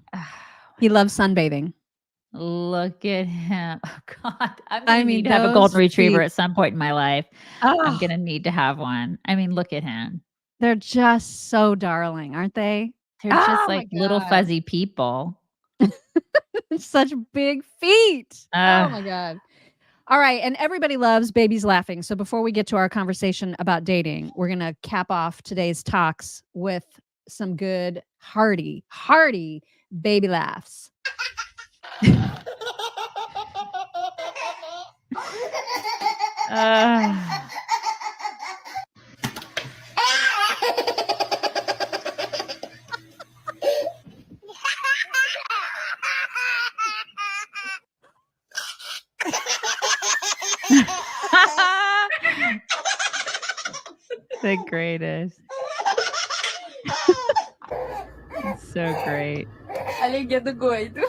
He loves sunbathing. Look at him. Oh, God. I'm going to need to have a golden retriever at some point in my life. Oh. I'm going to need to have one. I mean, look at him. They're just so darling, aren't they? They're just like little fuzzy people. Such big feet. Oh my God. All right. And everybody loves babies laughing. So before we get to our conversation about dating, we're going to cap off today's talks with some good, hearty baby laughs. The greatest. It's so great. Alegria do goido.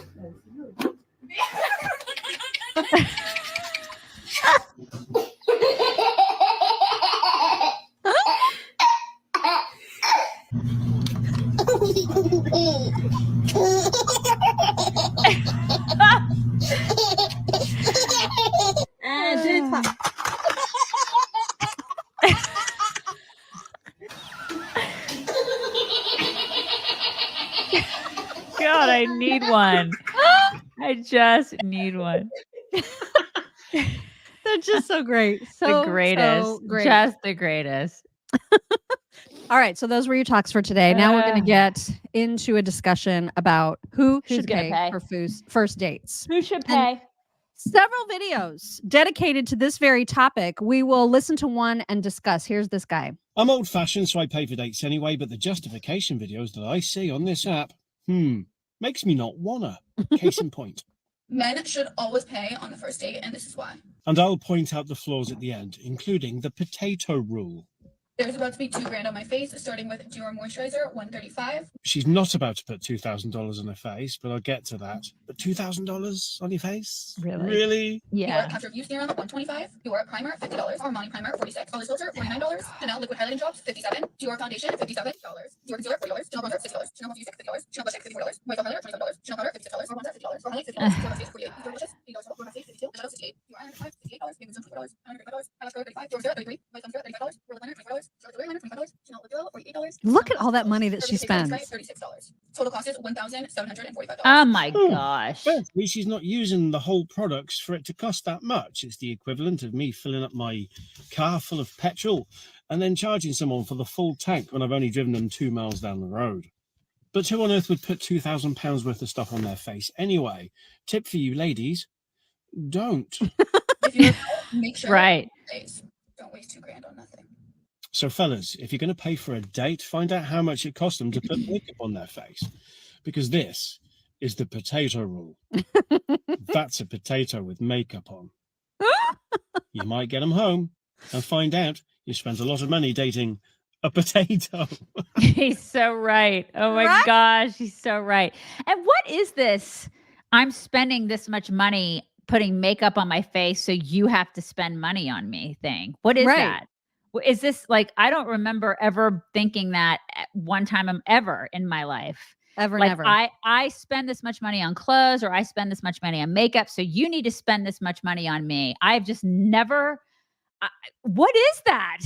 God, I need one. I just need one. They're just so great. The greatest. So great. Just the greatest. All right. So those were your talks for today. Now we're going to get into a discussion about who should pay for first dates. Who should pay? And several videos dedicated to this very topic. We will listen to one and discuss. Here's this guy. I'm old-fashioned, so I pay for dates anyway, but the justification videos that I see on this app, makes me not wanna. Case in point. Men should always pay on the first date, and this is why. And I'll point out the flaws at the end, including the potato rule. There's about to be $2,000 on my face, starting with Dior moisturizer, $135. She's not about to put $2,000 on her face, but I'll get to that. But $2,000 on your face? Really? Dior Capture View Serum, $125. Dior Primer, $50. Armani Primer, $46. Olive Filter, $49. Chanel Liquid Highlighting Drops, $57. Dior Foundation, $57. Dior Concealer, $40. Chanel Bronzer, $60. Chanel Fuse, $60. Chanel Blush, $64. Michael Highlighter, $27. Chanel Powder, $56. Dior Bronzer, $50. Dior Highlight, $50. Dior Face, $48. Dior Lashes, $80. Dior Face, $52. Dior Shadow, $68. Dior Iron, $5, $68. Baby Sun, $24. Eyeliner, $35. Eyelash Color, $35. Dior Mascara, $33. White Mascara, $35. Dior Lip Liner, $25. Charlotte Tilbury Liner, $25. Chanel Lip Oil, $48. Look at all that money that she spends. $36. Total cost is $1,745. Oh my gosh. Firstly, she's not using the whole products for it to cost that much. It's the equivalent of me filling up my car full of petrol and then charging someone for the full tank when I've only driven them 2 miles down the road. But who on earth would put £2,000 worth of stuff on their face anyway? Tip for you ladies, don't. If you're make sure Right. Don't waste $2,000 on nothing. So fellas, if you're going to pay for a date, find out how much it costs them to put makeup on their face. Because this is the potato rule. That's a potato with makeup on. You might get them home and find out you spent a lot of money dating a potato. He's so right. Oh my gosh, he's so right. And what is this? I'm spending this much money putting makeup on my face, so you have to spend money on me thing. What is that? Is this like, I don't remember ever thinking that at one time ever in my life. Never. I spend this much money on clothes, or I spend this much money on makeup, so you need to spend this much money on me. I've just never. What is that?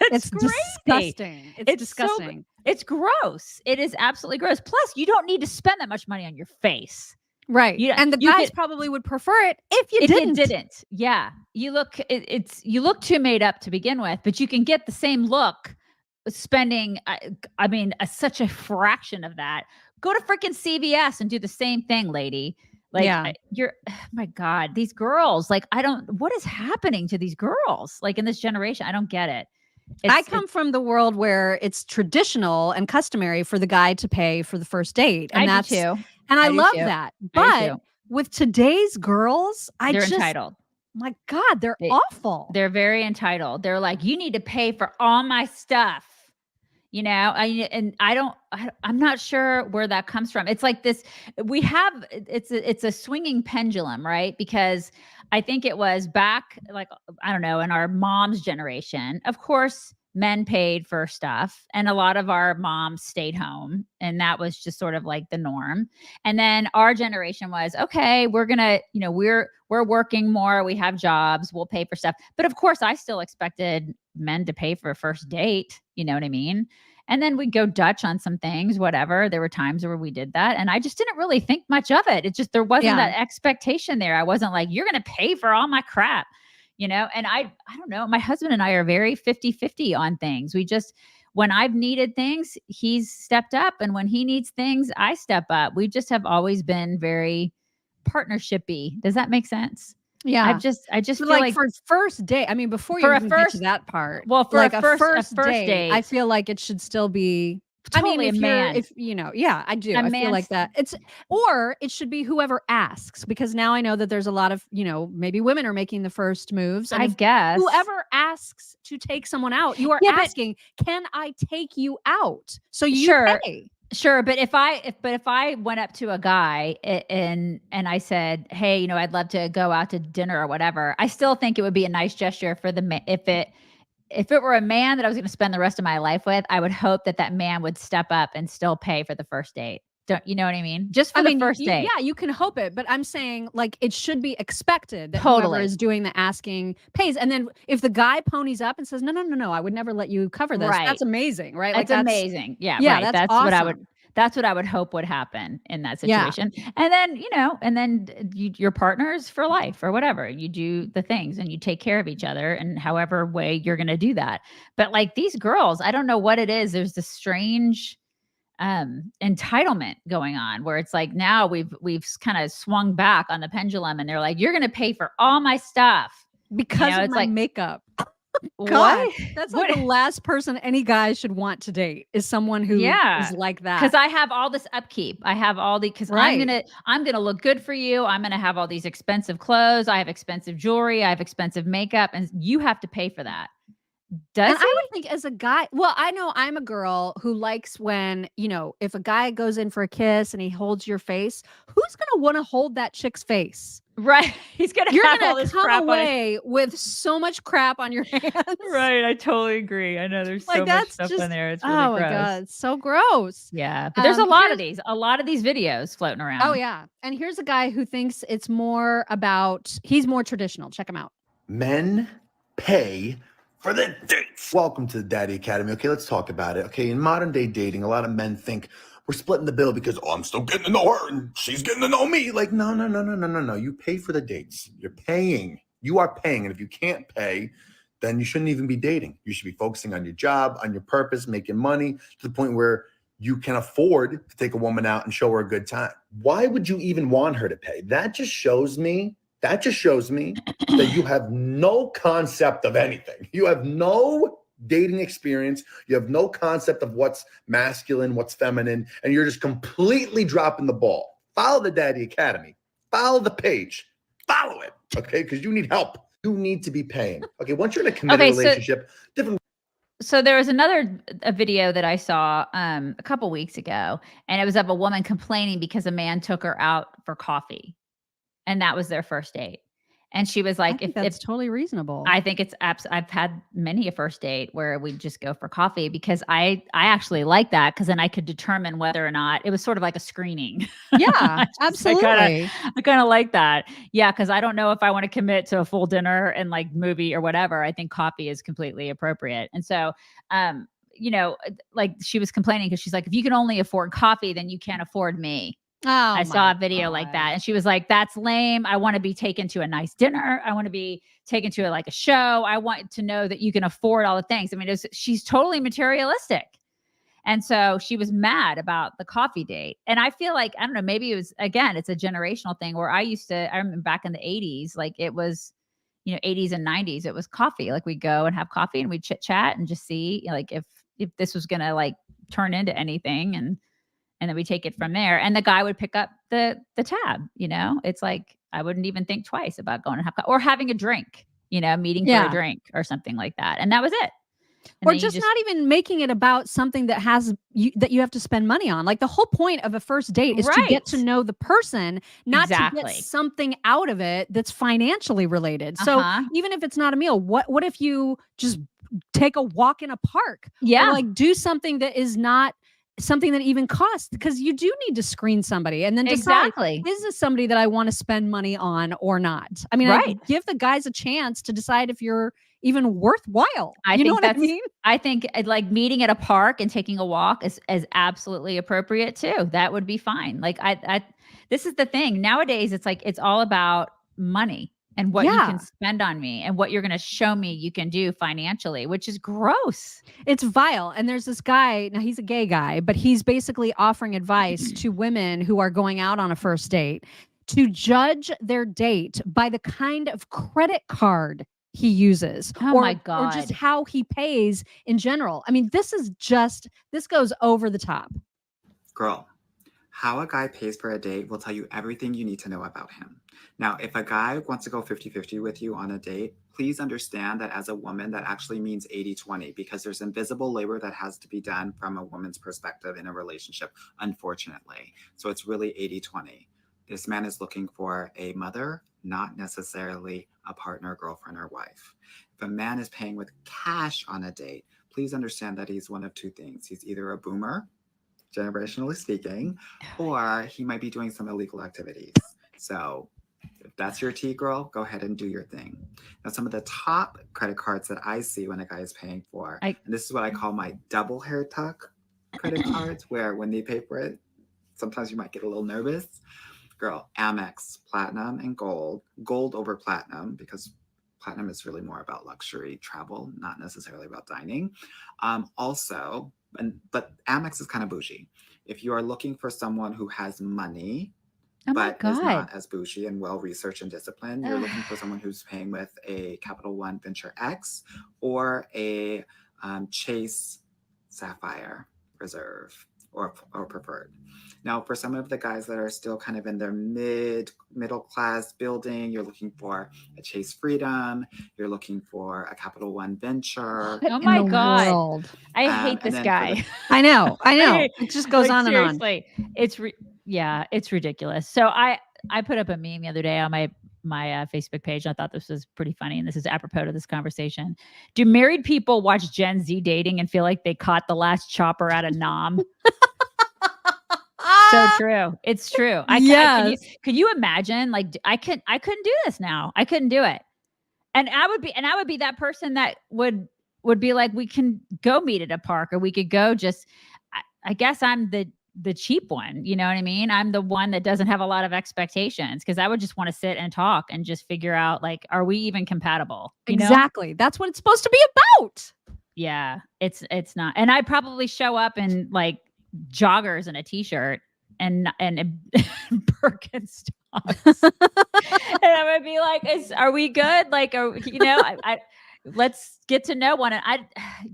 It's disgusting. It's disgusting. It's gross. It is absolutely gross. Plus, you don't need to spend that much money on your face. Right. And the guys probably would prefer it if you didn't. Yeah. You look too made up to begin with, but you can get the same look spending, such a fraction of that. Go to freaking CVS and do the same thing, lady. Like, oh my God, these girls, like, what is happening to these girls? Like in this generation, I don't get it. I come from the world where it's traditional and customary for the guy to pay for the first date. And I do too. And I love that. But with today's girls, they're entitled. My God, they're awful. They're very entitled. They're like, you need to pay for all my stuff. I'm not sure where that comes from. It's like this, it's a swinging pendulum, right? Because I think it was back, like, I don't know, in our mom's generation, of course, men paid for stuff and a lot of our moms stayed home, and that was just sort of like the norm. And then our generation was, okay, we're gonna, we're working more, we have jobs, we'll pay for stuff. But of course I still expected men to pay for a first date, you know what I mean? And then we'd go Dutch on some things, whatever. There were times where we did that. And I just didn't really think much of it. It just, there wasn't that expectation there. I wasn't like, you're going to pay for all my crap. And I don't know, my husband and I are very 50-50 on things. We just, when I've needed things, he's stepped up. And when he needs things, I step up. We just have always been very partnership-y. Does that make sense? Yeah. I just feel like for first date, I mean, before you even get to that part, well, for like a first date, I feel like it should still be totally I do. I feel like that. Or it should be whoever asks, because now I know that there's a lot of, maybe women are making the first moves. And I guess whoever asks to take someone out, you are asking, can I take you out? So you pay. Sure, but if I went up to a guy and I said, "Hey, I'd love to go out to dinner or whatever," I still think it would be a nice gesture for the if it were a man that I was going to spend the rest of my life with, I would hope that man would step up and still pay for the first date. Don't you know what I mean? Just for the first date. Yeah, you can hope it, but I'm saying like it should be expected that whoever is doing the asking pays. And then if the guy ponies up and says, no, I would never let you cover this. Right. That's amazing, right? That's amazing. Yeah, yeah, right. That's awesome. That's what I would hope would happen in that situation. Yeah. And then your partners for life or whatever. You do the things and you take care of each other in however way you're going to do that. But like these girls, I don't know what it is. There's this strange entitlement going on where it's like now we've kind of swung back on the pendulum and they're like, you're going to pay for all my stuff because of my makeup. God, what? That's like the last person any guy should want to date is someone who is like that. Because I have all this upkeep. I have all because I'm gonna look good for you. I'm gonna have all these expensive clothes. I have expensive jewelry. I have expensive makeup, and you have to pay for that. I would think as a guy, well, I know I'm a girl who likes when, if a guy goes in for a kiss and he holds your face, who's going to want to hold that chick's face? Right. You're going to come away with so much crap on your hands. Right. I totally agree. I know there's so much stuff in there. It's really gross. My God. It's so gross. Yeah. But there's a lot of these videos floating around. Oh, yeah. And here's a guy who thinks it's more about, he's more traditional. Check him out. Men pay for the dates. Welcome to the Daddy Academy. Okay, let's talk about it. Okay, in modern day dating, a lot of men think we're splitting the bill because, I'm still getting to know her and she's getting to know me. Like, no. You pay for the dates. You're paying. You are paying. And if you can't pay, then you shouldn't even be dating. You should be focusing on your job, on your purpose, making money to the point where you can afford to take a woman out and show her a good time. Why would you even want her to pay? That just shows me that you have no concept of anything. You have no dating experience. You have no concept of what's masculine, what's feminine, and you're just completely dropping the ball. Follow the Daddy Academy. Follow the page. Follow it, okay? Because you need help. You need to be paying. Okay, once you're in a committed relationship, different. So there was a video that I saw a couple weeks ago, and it was of a woman complaining because a man took her out for coffee. And that was their first date. And she was like, if that's totally reasonable. I think it's I've had many a first date where we just go for coffee because I actually like that because then I could determine whether or not it was sort of like a screening. Yeah, absolutely. I kind of like that. Yeah. Cause I don't know if I want to commit to a full dinner and like movie or whatever. I think coffee is completely appropriate. And so, like she was complaining because she's like, if you can only afford coffee, then you can't afford me. Oh, I saw a video like that. And she was like, that's lame. I want to be taken to a nice dinner. I want to be taken to a show. I want to know that you can afford all the things. I mean, she's totally materialistic. And so she was mad about the coffee date. And I feel like, I don't know, maybe it was, again, it's a generational thing where I remember back in the 80s, like it was, 80s and 90s, it was coffee. Like we'd go and have coffee and we'd chit chat and just see like if this was going to turn into anything. And then we take it from there. And the guy would pick up the tab, it's like, I wouldn't even think twice about going to have or having a drink, meeting for a drink or something like that. And that was it. Or just not even making it about something that that you have to spend money on. Like the whole point of a first date is to get to know the person, not to get something out of it that's financially related. So even if it's not a meal, what if you just take a walk in a park? Yeah. Or like do something that is not something that even costs, because you do need to screen somebody and then decide, is this somebody that I want to spend money on or not? I mean, I give the guys a chance to decide if you're even worthwhile. You know what I mean? I think like meeting at a park and taking a walk is absolutely appropriate too. That would be fine. Like this is the thing nowadays. It's like, it's all about money and what you can spend on me and what you're going to show me you can do financially, which is gross. It's vile. And there's this guy, now he's a gay guy, but he's basically offering advice to women who are going out on a first date to judge their date by the kind of credit card he uses, my God, or just how he pays in general. I mean, this goes over the top. Girl, how a guy pays for a date will tell you everything you need to know about him. Now, if a guy wants to go 50-50 with you on a date, please understand that as a woman, that actually means 80-20, because there's invisible labor that has to be done from a woman's perspective in a relationship, unfortunately. So it's really 80-20. This man is looking for a mother, not necessarily a partner, girlfriend, or wife. If a man is paying with cash on a date, please understand that he's one of two things. He's either a boomer, generationally speaking, or he might be doing some illegal activities. So if that's your tea, girl, go ahead and do your thing. Now, some of the top credit cards that I see when a guy is paying for, and this is what I call my double hair tuck credit cards, where when they pay for it, sometimes you might get a little nervous. Girl, Amex, platinum, and gold. Gold over platinum, because platinum is really more about luxury travel, not necessarily about dining. But Amex is kind of bougie. If you are looking for someone who has money, but is not as bougie and well-researched and disciplined, you're looking for someone who's paying with a Capital One Venture X or a Chase Sapphire Reserve or Preferred. Now, for some of the guys that are still kind of in their middle class building, you're looking for a Chase Freedom, you're looking for a Capital One Venture. Oh my God. I hate this guy. I know. It just goes on and on. It's ridiculous. So I put up a meme the other day on my Facebook page. I thought this was pretty funny, and this is apropos to this conversation. Do married people watch Gen Z dating and feel like they caught the last chopper out of Nam? So true. It's true. Can you imagine? Like, I couldn't do this now. I couldn't do it. And I would be that person that would be like, we can go meet at a park, or we could go I guess I'm the cheap one. You know what I mean? I'm the one that doesn't have a lot of expectations, because I would just want to sit and talk and just figure out, like, are we even compatible? Exactly. That's what it's supposed to be about. Yeah, it's not. And I probably show up in like joggers and a t-shirt and Birkenstocks. And I would be like, are we good? Like, I let's get to know one. And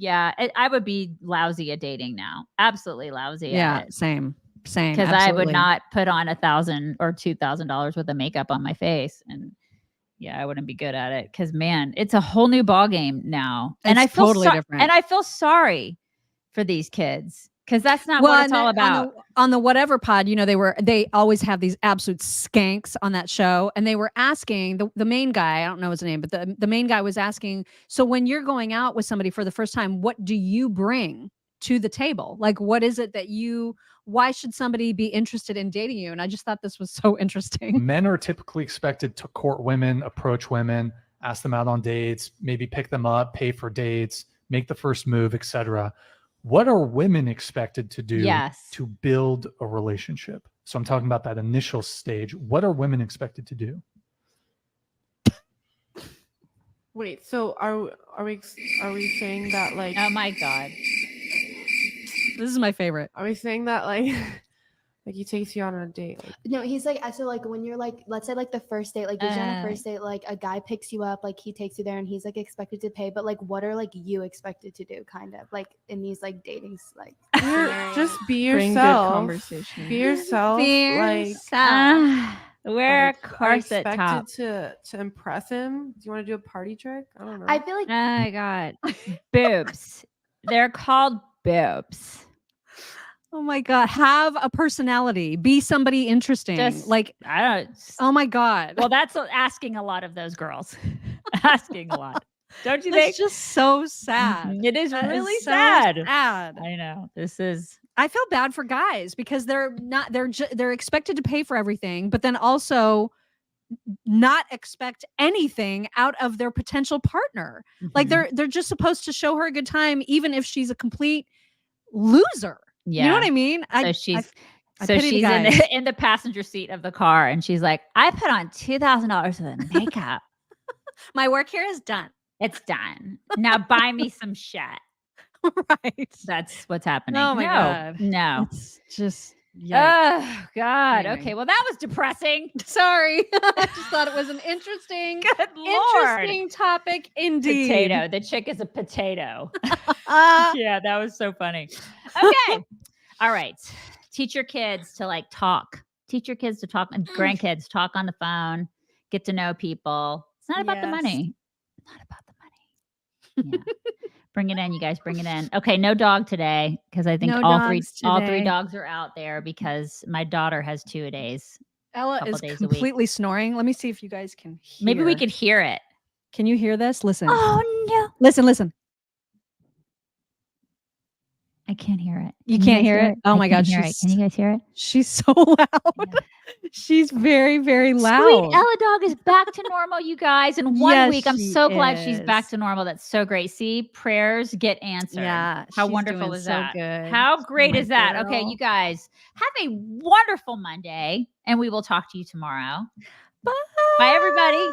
I would be lousy at dating now. Absolutely lousy. Yeah, at it. Same. Because I would not put on $1,000 or $2,000 worth of makeup on my face. And yeah, I wouldn't be good at it. Because man, it's a whole new ball game now. And I feel totally different. And I feel sorry for these kids. Because that's not what it's all about. On the whatever pod, they always have these absolute skanks on that show. And they were asking the main guy, I don't know his name, but the main guy was asking, so when you're going out with somebody for the first time, what do you bring to the table? Like, what is it that why should somebody be interested in dating you? And I just thought this was so interesting. Men are typically expected to court women, approach women, ask them out on dates, maybe pick them up, pay for dates, make the first move, etc. What are women expected to do to build a relationship? So I'm talking about that initial stage. What are women expected to do? Wait, so are we saying that, like, oh my God, this is my favorite. Are we saying that like he takes you on a date? Like, no, he's like, so like when you're like, let's say like the first date, like usually on the first date, like a guy picks you up, like he takes you there and he's like expected to pay, but like what are like you expected to do, kind of like in these like datings, like just be yourself. Be yourself. Be yourself. Wear a Are corset expected top. to impress him? Do you want to do a party trick? I don't know. I feel like Oh my God. Boobs. They're called boobs. Oh my God. Have a personality. Be somebody interesting. Just like, I don't. oh my God. Well, that's asking a lot of those girls. Asking a lot. Don't you That's think? just so sad. It is That really so sad. sad. I know. This is. I feel bad for guys because they're expected to pay for everything, but then also not expect anything out of their potential partner. Like they're just supposed to show her a good time, even if she's a complete loser. Yeah. You know what I mean? So she's pity the in guys. in the passenger seat of the car, and she's like, "I put on $2,000 worth of makeup. My work here is done. It's done. Now buy me some shit." Right. That's what's happening. Oh my God. No. It's just yikes. Oh God. Anyway. Okay. Well, that was depressing. Sorry. I just thought it was an interesting, interesting topic indeed. Potato. The chick is a potato. Yeah, that was so funny. Okay. All right. Teach your kids to like talk. Teach your kids to talk and grandkids talk on the phone. Get to know people. It's not about the money. Not about the money. Yeah. Bring it in, you guys. Bring it in. Okay, no dog today because I think No all dogs three today. dogs are out there because my daughter has 2-a-days. Ella couple is days a week. completely snoring. Let me see if you guys can hear. Maybe we could hear it. Can you hear this? Listen. Oh no! Listen. I can't hear it. You Can can't guys hear it? Oh I my can't God. hear it. Can you guys hear it? She's so loud. She's very, very loud. Sweet Ella dog is back to normal, you guys. In one Yes, week, I'm she so glad she's back is. to normal. That's so great. See, prayers get answered. Yeah, How she's wonderful doing is so that? good. How great My is that? Okay, girl. you guys have a wonderful Monday, and we will talk to you tomorrow. Bye, everybody.